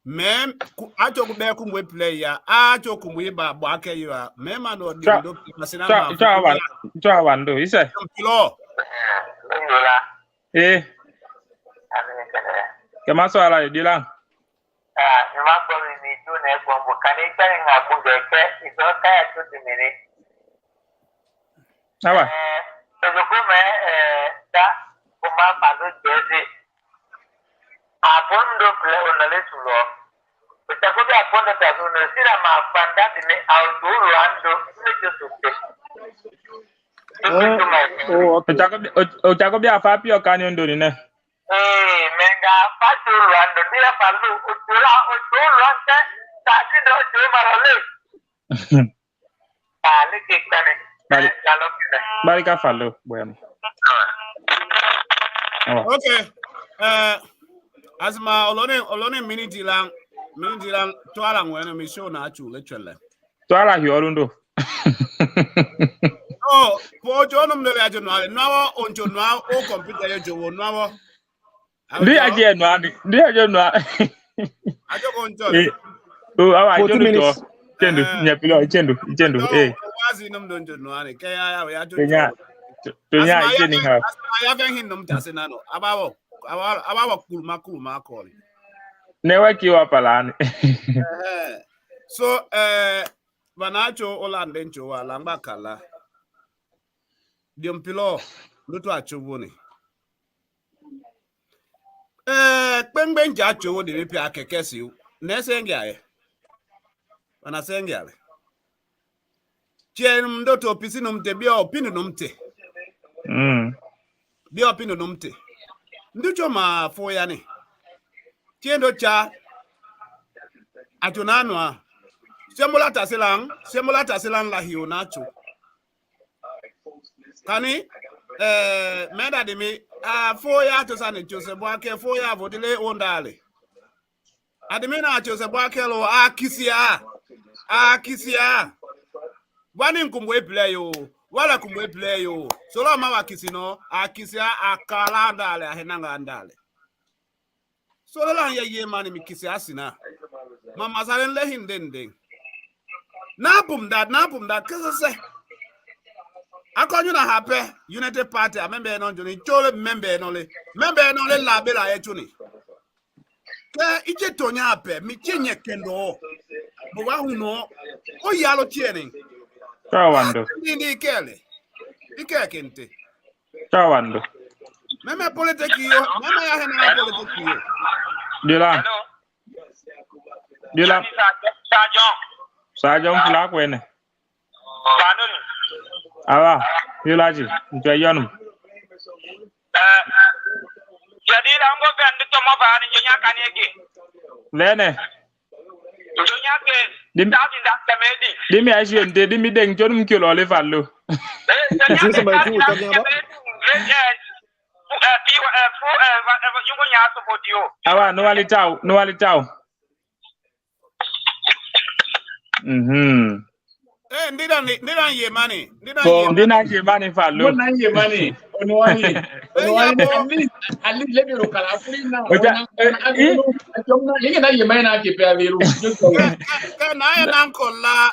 Mem ajo be kumwe play ya ajo kumwe ba ake ya mema no de ndo masina ma cha wando ise kilo kema so ala di lang ni mambo ni tu na bombo kanisa ngapunge ke isoka ya tu dimini awa tukume ta kuma pado jezi abondo play na letulo utakuja apondo tazuno sira mafanda dime auduru ando Ochako bi afa pi okani ndoni ne. Menga fatu ando dia falu utula ante tadi do marale. Ali kikane. Barika falo bueno. Okay. Asma olone minute lang twala ngwena mi show na achu lechele. Twala hi orundo. Oh, po jono mdele ajo nwa nawo onjo nwa o computer yo jowo nawo. Ndi aje nwa ni, ndi aje nwa. Ajo konjo. Oh, awa ajo do. Chendo, nyapilo chendo. Wazi nom donjo nwa ni ke ya ajo. Tonya ije ni ha. Asma ya ven hin nom tase nano. Abawo kulma call. Never kill up alani. So Vanacho Olandencho Lamba Kala Diompilo Luto Achuvoni Penben Jacho de Ripia Kekesi Nesengae Vanasengae Chen Doto Pisinum te Bia Opinum te Bia Opinum te Nducho ma foyani Tiendo cha Atunanwa Semulata silang la hiyo nacho. Kani meda de mi foya to sane Joseph Boake foya vodile ondale. Adimi na Joseph Boake lo akisia. Wani kumwe play yo. Wala kumwe play yo. Solo ma wakisino akisia akala ndale ahenanga ndale. Solo la ye mani mikisia sina. Mama salen le hindende. Napum that kese akonyu na hape United Party a member no joni chole member no le la bela e chuni ke ije tonya hape mi chenye kendo bo wa hu no o yalo tieni Tawando ndi kele ikekente Tawando meme politiki yo meme ya hena politiki yo Dila Sajon fula kwene. Awa, yulaji, ntwayonum. Jadi lango gandu to mabani nyonya kanege. Lene. Nyonya ke dadi ndakamedi. Dimi ajende dimi deng jonum kilo le fallo. Awa no walitao. Ndina ye mani. Ndina ye mani fallo. Ndina ye mani. At least let me look at it now. You may not keep a little. Can I an uncle la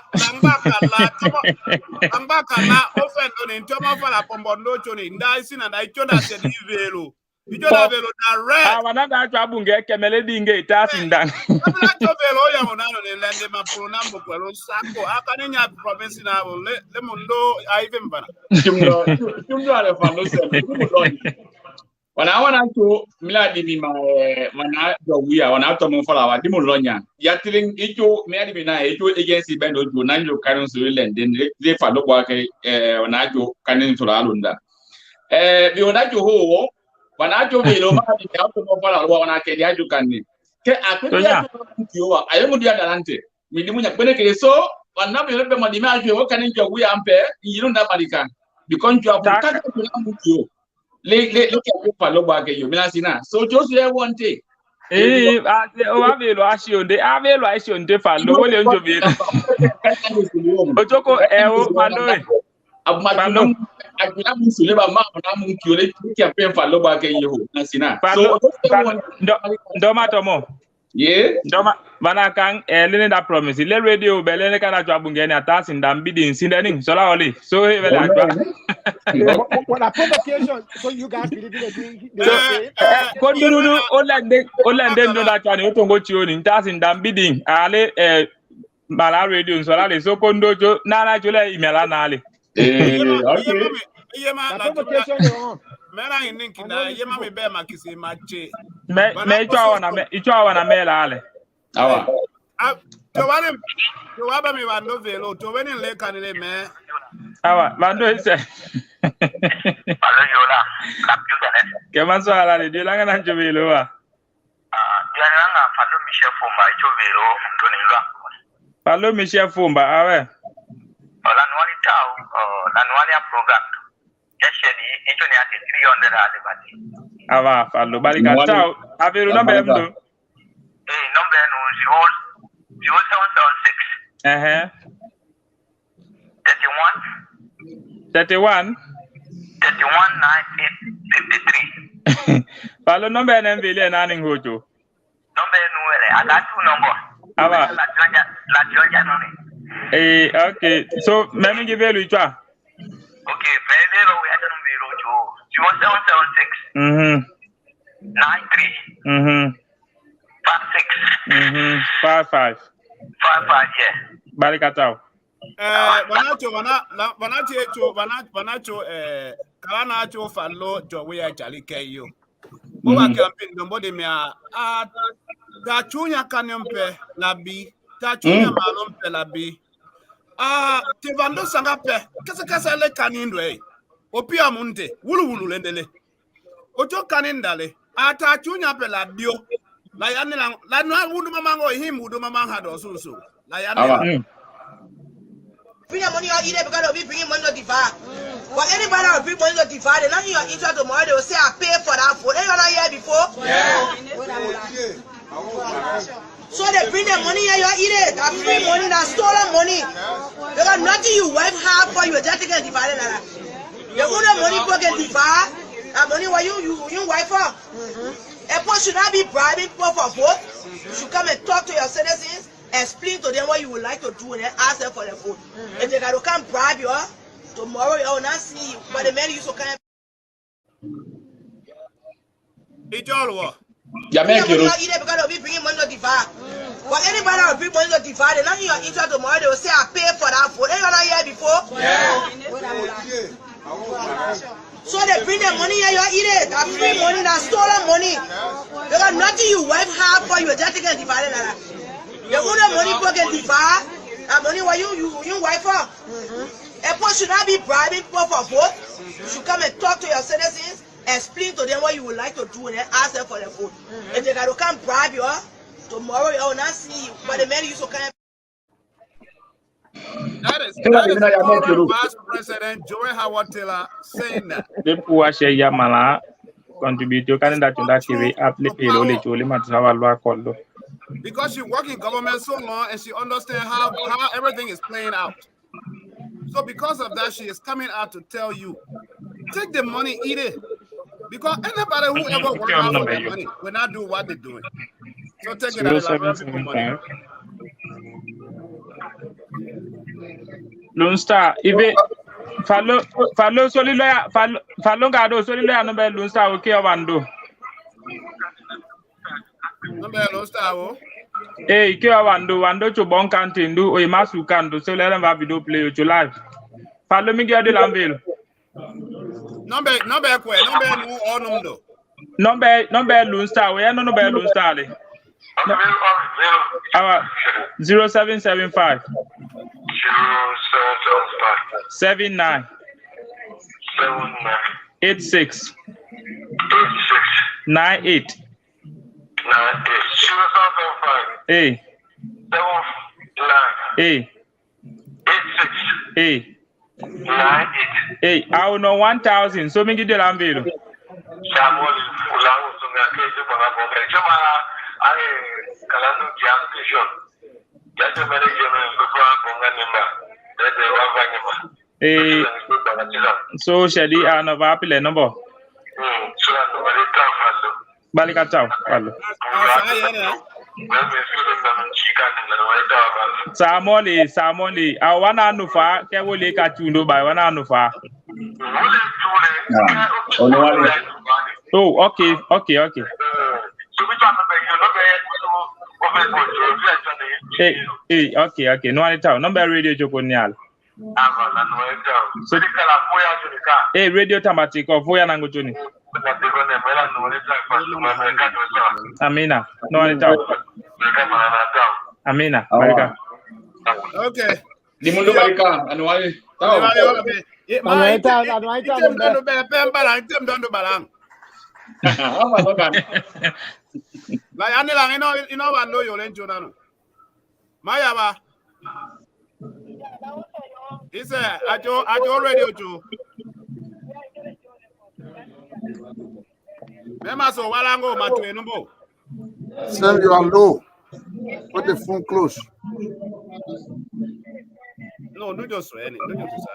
Lambakala often on in Tomafala Pombonocho in Dyson and I told us at Ivelo. You don't have a direct. I want to trouble get Camelody get tasking down. I'm not a lawyer on the land of my pronambo, Sako. How can you province in our Lemundo? I even When I want to Miladi when I we are on Automon for our Dimolonia, Yatling, Echo, Medina, Echo agency band of Nano Canon Suland, then they follow work when I go Canon to Alunda. Beyond that, you hold when I do the Automon for our one I can you can. I am the Adelante. We do so, but now we have the Madima, can enjoy we ampere, you don't have American. Because you have you. Look at you, follow back at you, Milasina. So just there one day. I will ask you, the evaluation different. No one to be. Otoko, Palo. I will to live a map and I'm going to pay for low back at you, Nasina. So don't matter more. Yeah, Manakang, Elena promise. Let radio, Belena can Jabungan attacks in them bidding, Sindaning, Solali. So, what a provocation. So, you guys believe in the thing? Oland then do that one, you don't go to in task in them bidding. Ale, Mala radio, Solali, so Condojo, Nana Jula, Melanali. Mera ininki na yema me be makisi mache. Me ichwa na mela ale. Awa. To waba mi wando velo to weni le kanile me. Awa, wando ise. Alo yola, kapyu gane. Kemanso ala le dio langa na velo wa. Diana nga falo Michel Fumba icho velo tonilwa. Falo Michel Fumba awe. Ola nwali tau, la nwali a program. Yasheni icho ni ati 300 alibati. Awa, falo bali katao. Avelo number mdo. Number no 0776. 31 9853. Falo number na mvile na ning hojo. Number no I got two number. Awa. La Georgia no. Okay. So, memi give you ichwa. Okay, very low. We had 0776. 93. 56. 55. 55, yeah. Barikatao. Kalanacho Falo, Joya Jalikeyo. Owa campaign, nobody me da chunya kanyompe labi, da chunya malompe labi. Tivando sangape, kasa le kanindwe. Opia munte, wulu lendele. Ojo kanindale, ata chunya pe labio. La yanela, la no wudu mamango him wudu mamanga do so. La yanela. Bring your money out here because they'll be bringing money to divide. But anybody that will bring money to divide, they're not in your interest tomorrow, they will say, I pay for that food. Ain't you not here before? Yeah. So they bring their money here, you eat it. That free money, that stolen money. Because nothing you wife have for you, just take it divided like that. You own the money for get divide. That money what you wife for. A person should not be bribing people for vote. You should come and talk to your citizens. Explain to them what you would like to do and then ask them for the food. If they can't bribe you, tomorrow you will not see you. But the man you so kind it's all what? Yeah, make you not eat it because they'll be bringing money to divide. But anybody that will bring money to divide, they're not in your interest tomorrow, they will say, I pay for that food. Ain't you not here before? Yeah. So they bring their money here, you eat it. That free money, that stolen money. Because nothing you wife have for you, just take it divided like that. You own the money for get divide. That money what you wife for. A person should not be bribing people for vote. You should come and talk to your citizens. Explain to them what you would like to do and then ask them for the food. If they can't bribe you, tomorrow you will not see you. But the man you so kind of That is the Vice President Joey Howard Taylor saying that. The poor share Yamala contribute to Canada to that TV because she worked in government so long and she understands how everything is playing out. So because of that, she is coming out to tell you Take the money, eat it. Because anybody who ever work out for their money will not do what they're doing. So take it out of the money. Lone Star, if it follow gado solilo no be Lone Star okay wando. No be Lone Star. Eh, ke wando to bon kantindu o imasu kando so let them video play to live. Follow me get the lambil. Number kwe, number no onum do. Number Lone Star, we no be Lone Star le. Our 0775 79 86 98 A A I know 1000 so me give the lambil. So Shadi anova pile number. Balika chao. Samoli. I wanna know fa ke wole ka chundo by wanna know fa. Oh, okay. Hey, okay. No one tell. Number radio jokonial. So, hey, radio tamatic of Voya Nangojuni. Amina. No one tell. Amina. Okay. Dimundo Barika, and why? Like Anilang, you know, I know you're in Jordan. Mayaba. He said, I already do. Remember, so while I go, my twin number. Sam, you are low. Put the phone close. No, do just any. Do just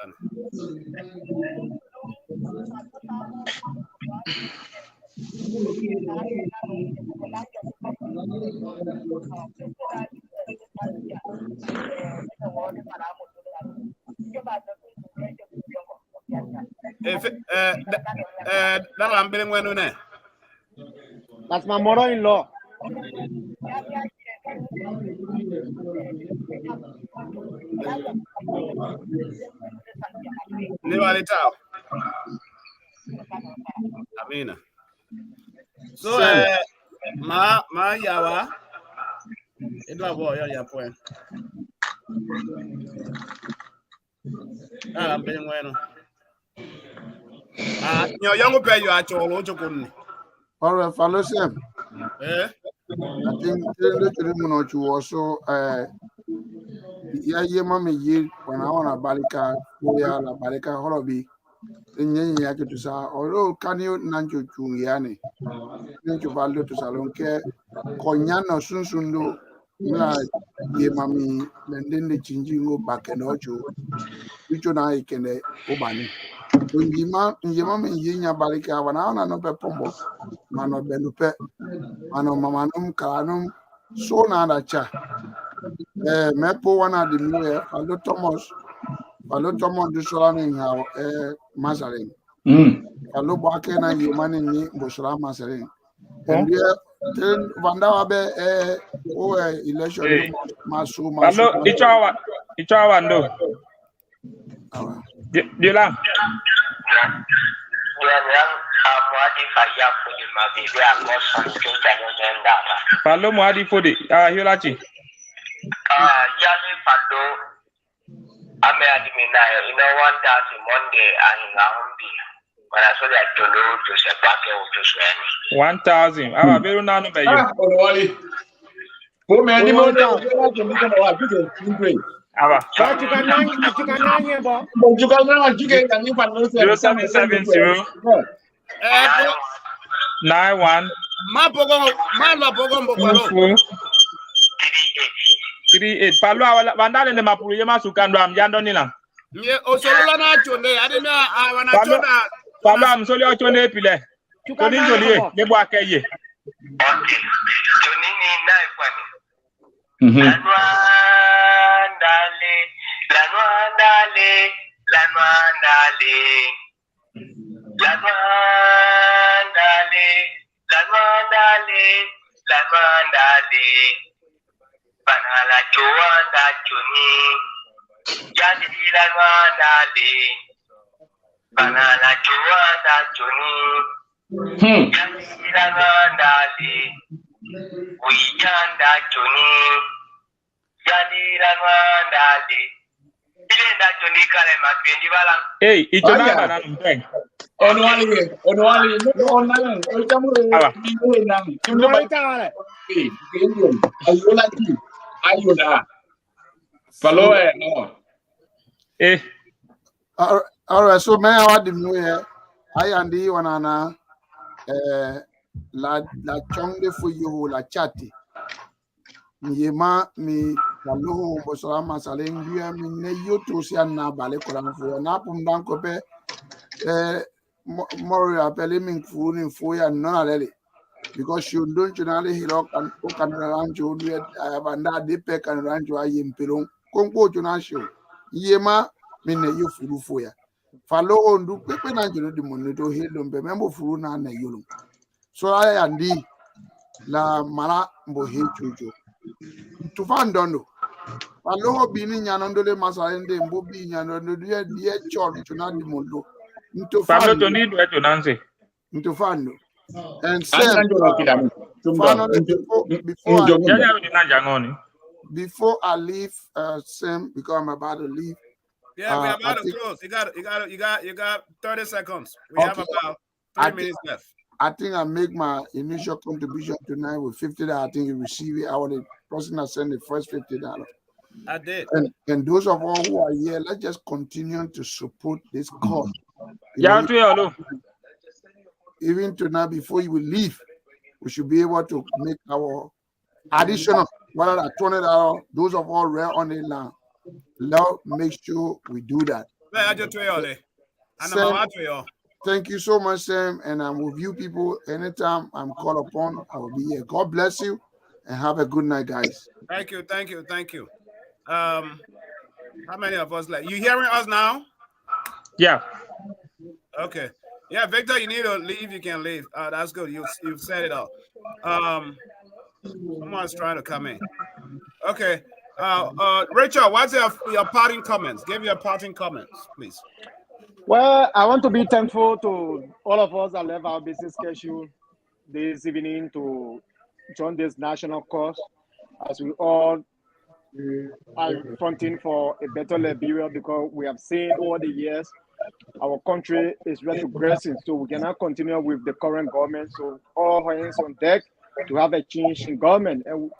that I'm being when on. That's my mother-in-law. Never tell. Amina. So, ma yawa. It was boy, your point. I'm being when. Your young pay you at all. All right, follow Sam. Eh? I think you also yeah, mommy, when I want a balika, la balika holoby. Then you to say, although can you nanjo chungiani? Then you value to salonke, Konyano sunsundo, Mla ye mami, then the changing back and ocho, which I can obani. When Yimam Yinya Balika, when I no pepombo, Mano Benupe, Mano Mamanum Karanum, so nada cha. Mepo one of the new Fallo Thomas do Solan how Mazarin. Fallo Bakena Yimani Busra Mazarin. And then Vandawabe election Masu. Hello, it's our window. Dila. Palo Mwadi Fodi, Hilachi. Yali Pado, Ame Adimina, 1,000 Monday and Naumbi. When I saw that to say back to 1,000. I'm a very nano by you. Who many more than you 0770 91 38. Palo Vandal and the Mapuyama Sukandram Yandonina. Yeah, also, I didn't know I want to Pablo, I'm sorry, I'm sorry, pile. Tony Jolie, the boy can ye. Banala chuanda chuni, jadi lanwandale. Banala chuanda chuni, jadi lanwandale. Wichanda chuni, jadi lanwandale. Ilenda chuni kale makwendi bala. Hey, it's an banana. Onwali, no online. Ayuda. Follow it, no. Eh. All right, so may I add here? I and the one ana la chonde for you la chati. Yema mi kaluhu mbosora masaleng biya mi ne yoto si anna bale koran fo na pumdan ko pe mori apele min funi fo ya nona lele because you don't generally hilo kan o kan ranjo du banda de pe kan ranjo ayim pelon konko jona show yema mi ne yo furu fo ya falo ondu pepe na jeno di monito hilo mbe membo furu na na yolo so I andi la mara mbo hechujo tufandondo falo bini nyanondole masalende mbo bi nyanondo die chol tuna di mondo Pablo Tony do to Nancy. Ntufando. And before I leave, Sam, because I'm about to leave. Yeah, we're about to close. You got 30 seconds. We have about 3 minutes left. I think I make my initial contribution tonight with $50. I think you receive it. I was the person that sent the first $50. I did. And those of all who are here, let's just continue to support this cause. Even tonight, before you will leave, we should be able to make our additional, whether at $20, those of all rare on the land. Lord, make sure we do that. Sam, thank you so much, Sam. And I'm with you people. Anytime I'm called upon, I will be here. God bless you and have a good night, guys. Thank you. How many of us left? You hearing us now? Yeah. Okay. Yeah, Victor, you need to leave. You can leave. That's good. You've set it up. Someone's trying to come in. Okay. Rachel, what's your parting comments? Give your parting comments, please. Well, I want to be thankful to all of us that left our busy schedule this evening to join this national cause as we all are fronting for a better Liberia, because we have seen over the years our country is retrogressing, so we cannot continue with the current government. So all hands on deck to have a change in government. And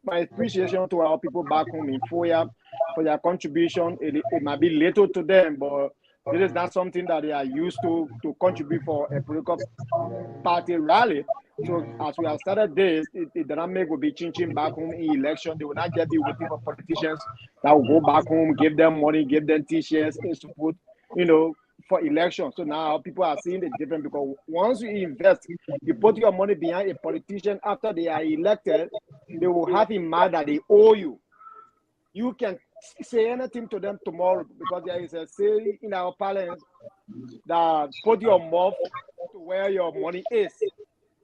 my appreciation to our people back home in Foya for their contribution. It might be little to them, but it is not something that they are used to contribute for a political party rally. So as we have started this, the dynamic will be changing back home in election. They will not just be waiting for politicians that will go back home, give them money, give them t-shirts, and support, for election. So now people are seeing the difference, because once you invest, you put your money behind a politician after they are elected, they will have in mind that they owe you. You can say anything to them tomorrow, because there is a saying in our parlance that put your mouth to where your money is.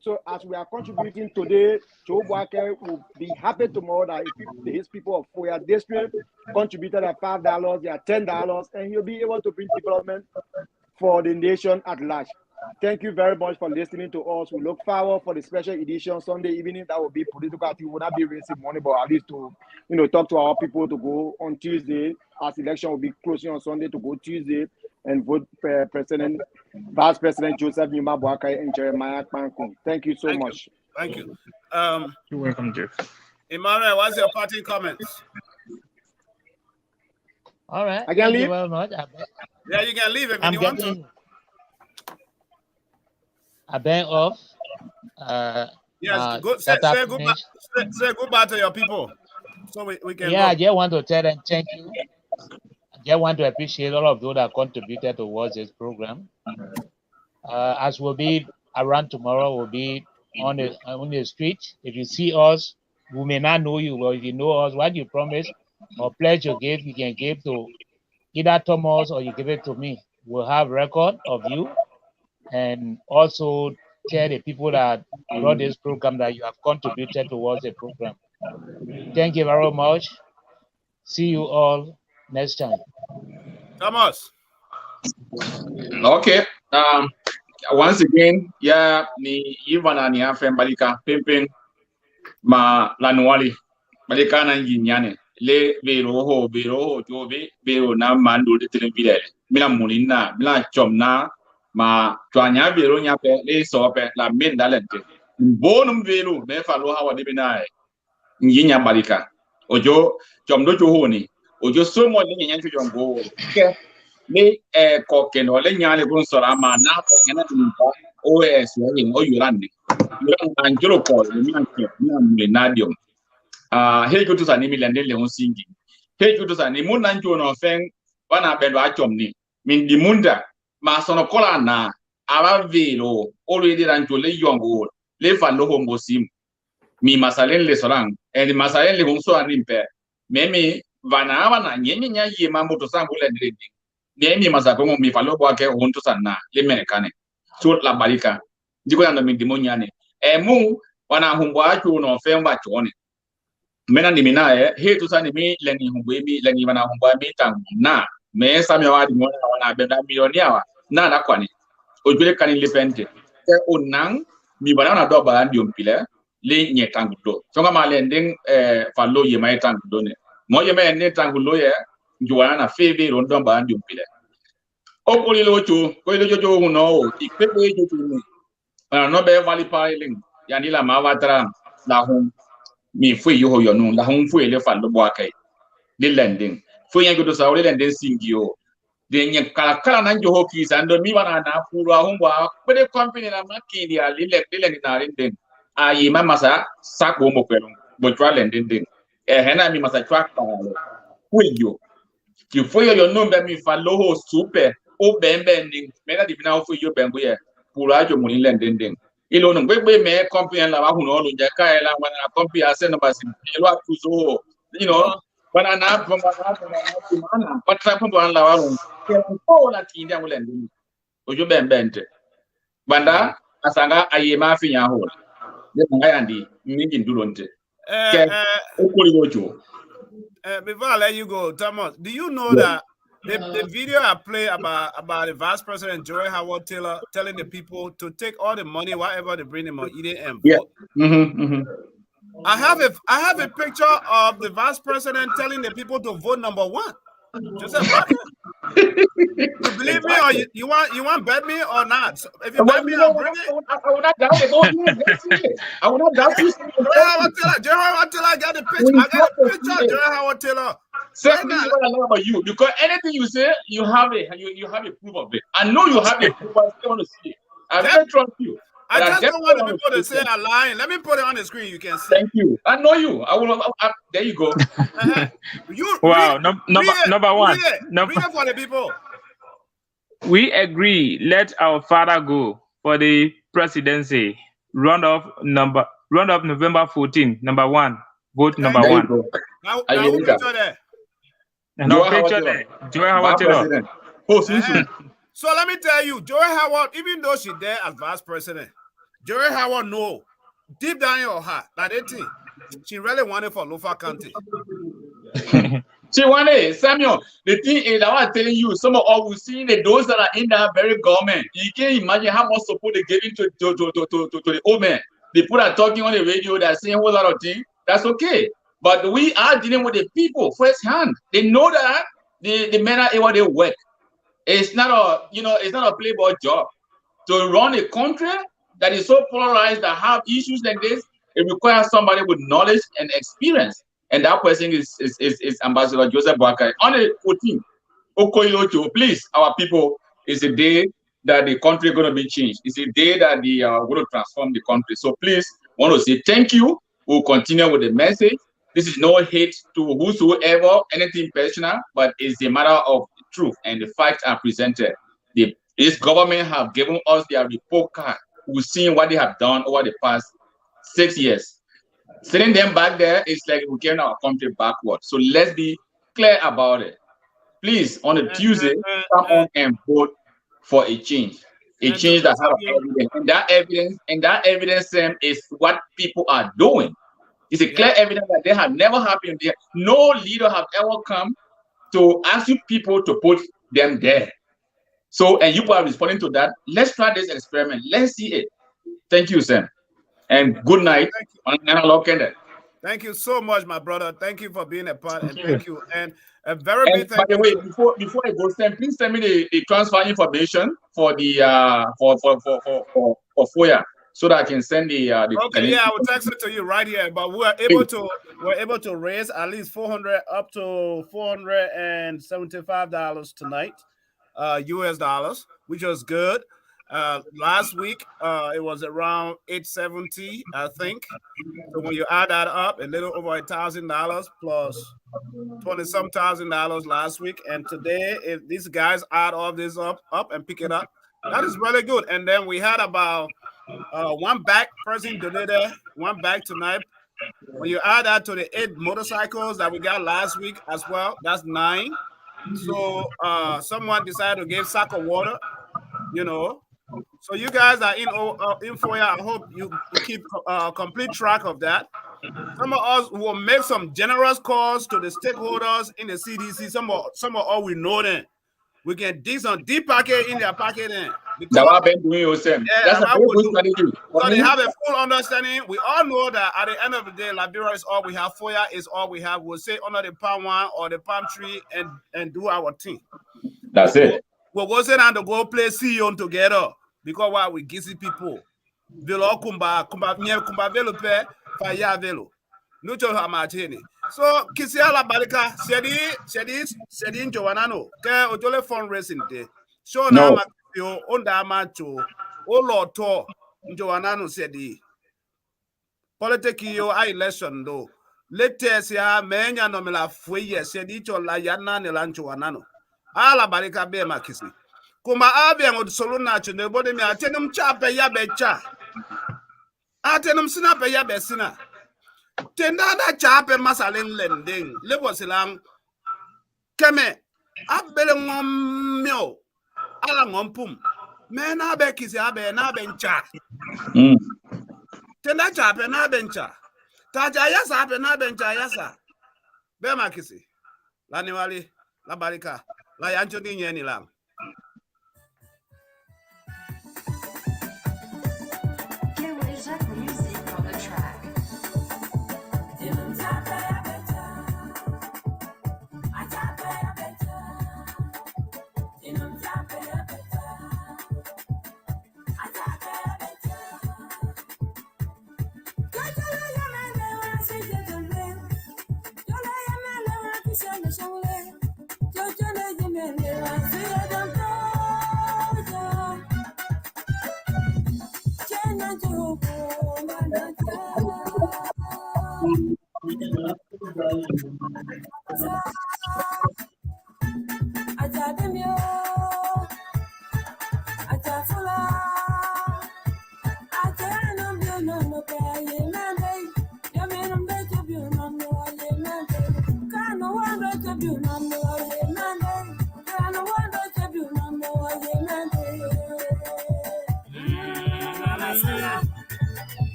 So as we are contributing today, Joe Walker will be happy tomorrow that his people of Foya District contributed at $5, they are $10, and he'll be able to bring development for the nation at large. Thank you very much for listening to us. We look forward for the special edition Sunday evening. That will be political. We will not be raising money, but at least to talk to our people to go on Tuesday, as election will be closing on Sunday, to go Tuesday and vote Vice President Joseph Nima Boakai and Jeremiah Kpankun. Thank you so much. Thank you. You're welcome, Jeff. Emmanuel, what's your parting comments? All right. I can leave. You very much. Yeah, you can leave if you want to. I beg off. Yes, say goodbye to your people, so we can. Yeah, I just want to tell them thank you. I just want to appreciate all of those that contributed towards this program. As we'll be around tomorrow, we'll be on the street. If you see us, we may not know you, but if you know us, what you promise or pledge you give, you can give to either Thomas or you give it to me. We'll have record of you, and also tell the people that brought this program that you have contributed towards the program. Thank you very much. See you all next time. Thomas. Okay. Once again, yeah, ni Ivana ni afen balika pimpin ma lanuali balika na nyinyane le bero jobe bero na mando de televile mina munina mina chomna ma twanya bero nya pe le so pe la min dalente bonum bero me falo hawa de binae nyinya balika ojo chomdo johoni ojo so mo ni nyanchu jombo ke ni koke no le nyale gun sora ma na ko ngena dinta OS ni o yurande yuran anjuro ko ni anke ni nadium he go to sa ni milende le on singi he go to sa ni mun nanjo no fen bana bendo achom ni min di munda ma sono kola na aba velo o le ranjo le yongo le fa lo hombo sim mi masalen le solang e masalen le gun so animpe memi vana nyenye nya yi mambo to sangu le ndindi ni masakongo mi falo bwake honto sana le menekane so la balika diko ya mi dimonyane mu wana humbwa achu no femba chone mena ni mina he to sana mi leni humbwe mi leni wana humbwa mi tangu na me sami wadi mona wana benda milionia wa na kwani ojule kani lepente onang mi bana do ba ndi ompile le nye tangu do so kama le nding falo ye mai tangu do ne mo ye me ne tangu lo ye njuana na feve rondo ba ndi ompile okoli locho ko lo jojo uno ipepe jojo ni no be vali piling yani la mawatra la hum mi fu yo yo no la hum fu ele fa lo bwa kai de lending fu yan godo sa ole lending singio de nye kala na njo hoki sa ndo mi bana na furu ahum bwa pede company na makindi ali le ni na rinding ayi mama sa sako mo kwelo bo twa lending hena mi masa twa ka fu yo ki fu yo no be mi fa lo super o bembe nding mena di bina fu yo bembo ye pura jo muni lending ilo no gbegbe me company la ba hu no lo je ka ela wana company ase no basin ilo akuzo bana na mana patra pambo la wa ko la ti ndia lending ojo bembe nte banda asanga aye ma fi nya ho ne ngaya ndi mingi ndulo nte ke okoli gojo before I let you go, Thomas, do you know that the video I play about the Vice President Joy Howard Taylor telling the people to take all the money, whatever they bring them or eat it and vote? I have a picture of the Vice President telling the people to vote number 1. Joseph Barker. You believe me or you want bet me or not? So if you bet me, I'll bring it. I would not doubt it. I would not doubt you. Joy Howard Taylor got the picture. I got a picture of Joy Howard Taylor. Right now, what I know about you, because anything you say, you have a proof of it. I know you have a proof. I still want to see it. I don't trust you. I just don't want the people to say I'm lying. Let me put it on the screen. You can see. Thank you. I know you. I will. There you go. Wow. Number one. Read it for the people. We agree. Let our father go for the presidency. Round-up November 14. Number 1. Vote number 1. Now who picture there? No picture there. Joy Howard Taylor. So let me tell you, Joy Howard, even though she's there as vice president, Joy Howard know deep down in her heart that she really wanted for Lofa County. She wanted, Samuel. The thing is, I was telling you, some of all we see those that are in that very government. You can't imagine how much support they giving to the old man. The people are talking on the radio, they're saying a whole lot of things. That's okay. But we are dealing with the people firsthand. They know that the men are able to work. It's not a playboy job. To run a country that is so polarized, that have issues like this, it requires somebody with knowledge and experience. And that person is Ambassador Joseph Boakai. On the 14th, Okoilocho, please, our people, it's a day that the country is going to be changed. It's a day that they are going to transform the country. So please, I want to say thank you. We'll continue with the message. This is no hate to whosoever, anything personal, but it's a matter of truth, and the facts are presented. The This government have given us their report card. We've seen what they have done over the past 6 years. Sending them back there is like we're carrying our country backward. So let's be clear about it. Please, on a Tuesday, come on and vote for a change. A change that have evidence. And that evidence is what people are doing. It's a clear evidence that they have never happened there. No leader have ever come to ask you people to put them there. So, and you are responding to that. Let's try this experiment. Let's see it. Thank you, Sam. And good night on Analog Kenneth. Thank you so much, my brother. Thank you for being a part, and thank you. And a very big thank you. By the way, to... before I go, Sam, please send me the transfer information for the for FOIA so that I can send the Okay, yeah, I will text it to you right here. But we're able to raise at least $400 up to $475 tonight, US dollars, which was good. Last week it was around 870, I think. So when you add that up, a little over $1,000 plus $20-some thousand last week, and today, if these guys add all this up and pick it up, that is really good. And then we had about one bag person donated one bag tonight. When you add that to the 8 motorcycles that we got last week as well, that's 9. So someone decided to give sack of water, you know. So you guys are in FOIA. I hope you keep complete track of that. Some of us will make some generous calls to the stakeholders in the CDC. Some of us we know them. We can dig some deep pocket in their pocket then. That's what been doing yourself. That's a very good strategy. So they have a full understanding. We all know that at the end of the day, Liberia is all we have. FOIA is all we have. We'll sit under the palm one or the palm tree and do our thing. That's it. We'll go sit down to go play CEO together because why we gizzy people. Velo kumba velo pe faya velo. Nucho hamatini. So Kisiala Barika Sedi Joanano, ke ojole fundraising day. So now Matthew onda macho, o Lord to Joanano Sedi. Politikio election do. Latest ya menya no mela fuye Sedi chola yana nelancho anano. Ala Barika be makisi. Kuma abia ngod solo nacho ne bode mi atenum chape ya becha. Atenum sina pe ya besina. Tenda da chape masaleng lending lebo silang keme abele ngom mio ala ngom pum me na be kisi abe na bencha tenda chape na bencha taja yasa abe na bencha yasa be makisi la niwali la barika la yancho di nyeni lang.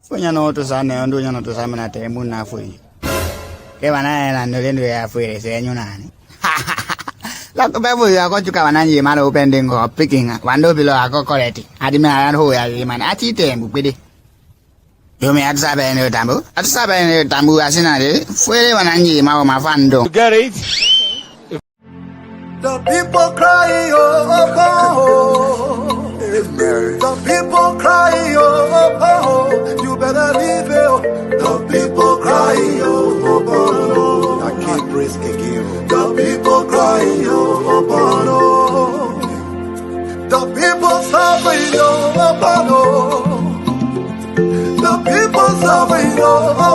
Funyano to Sane and Dunyano to Simon at Emuna for you. Kevan and Nolendo are free, say, you know. Look, Beverly, I got to come and you man opening or picking one door below. I got correct. I demand who I am an attitude with it. You may have Saban Tambu. At Saban Tambu as in a day, Fuere when I need my fando. Get it? The people cry, oh. The people cry, oh. You better leave it. The people cry, oh. I can't risk again. The people cry, oh. The people suffering, oh. The people suffering, oh.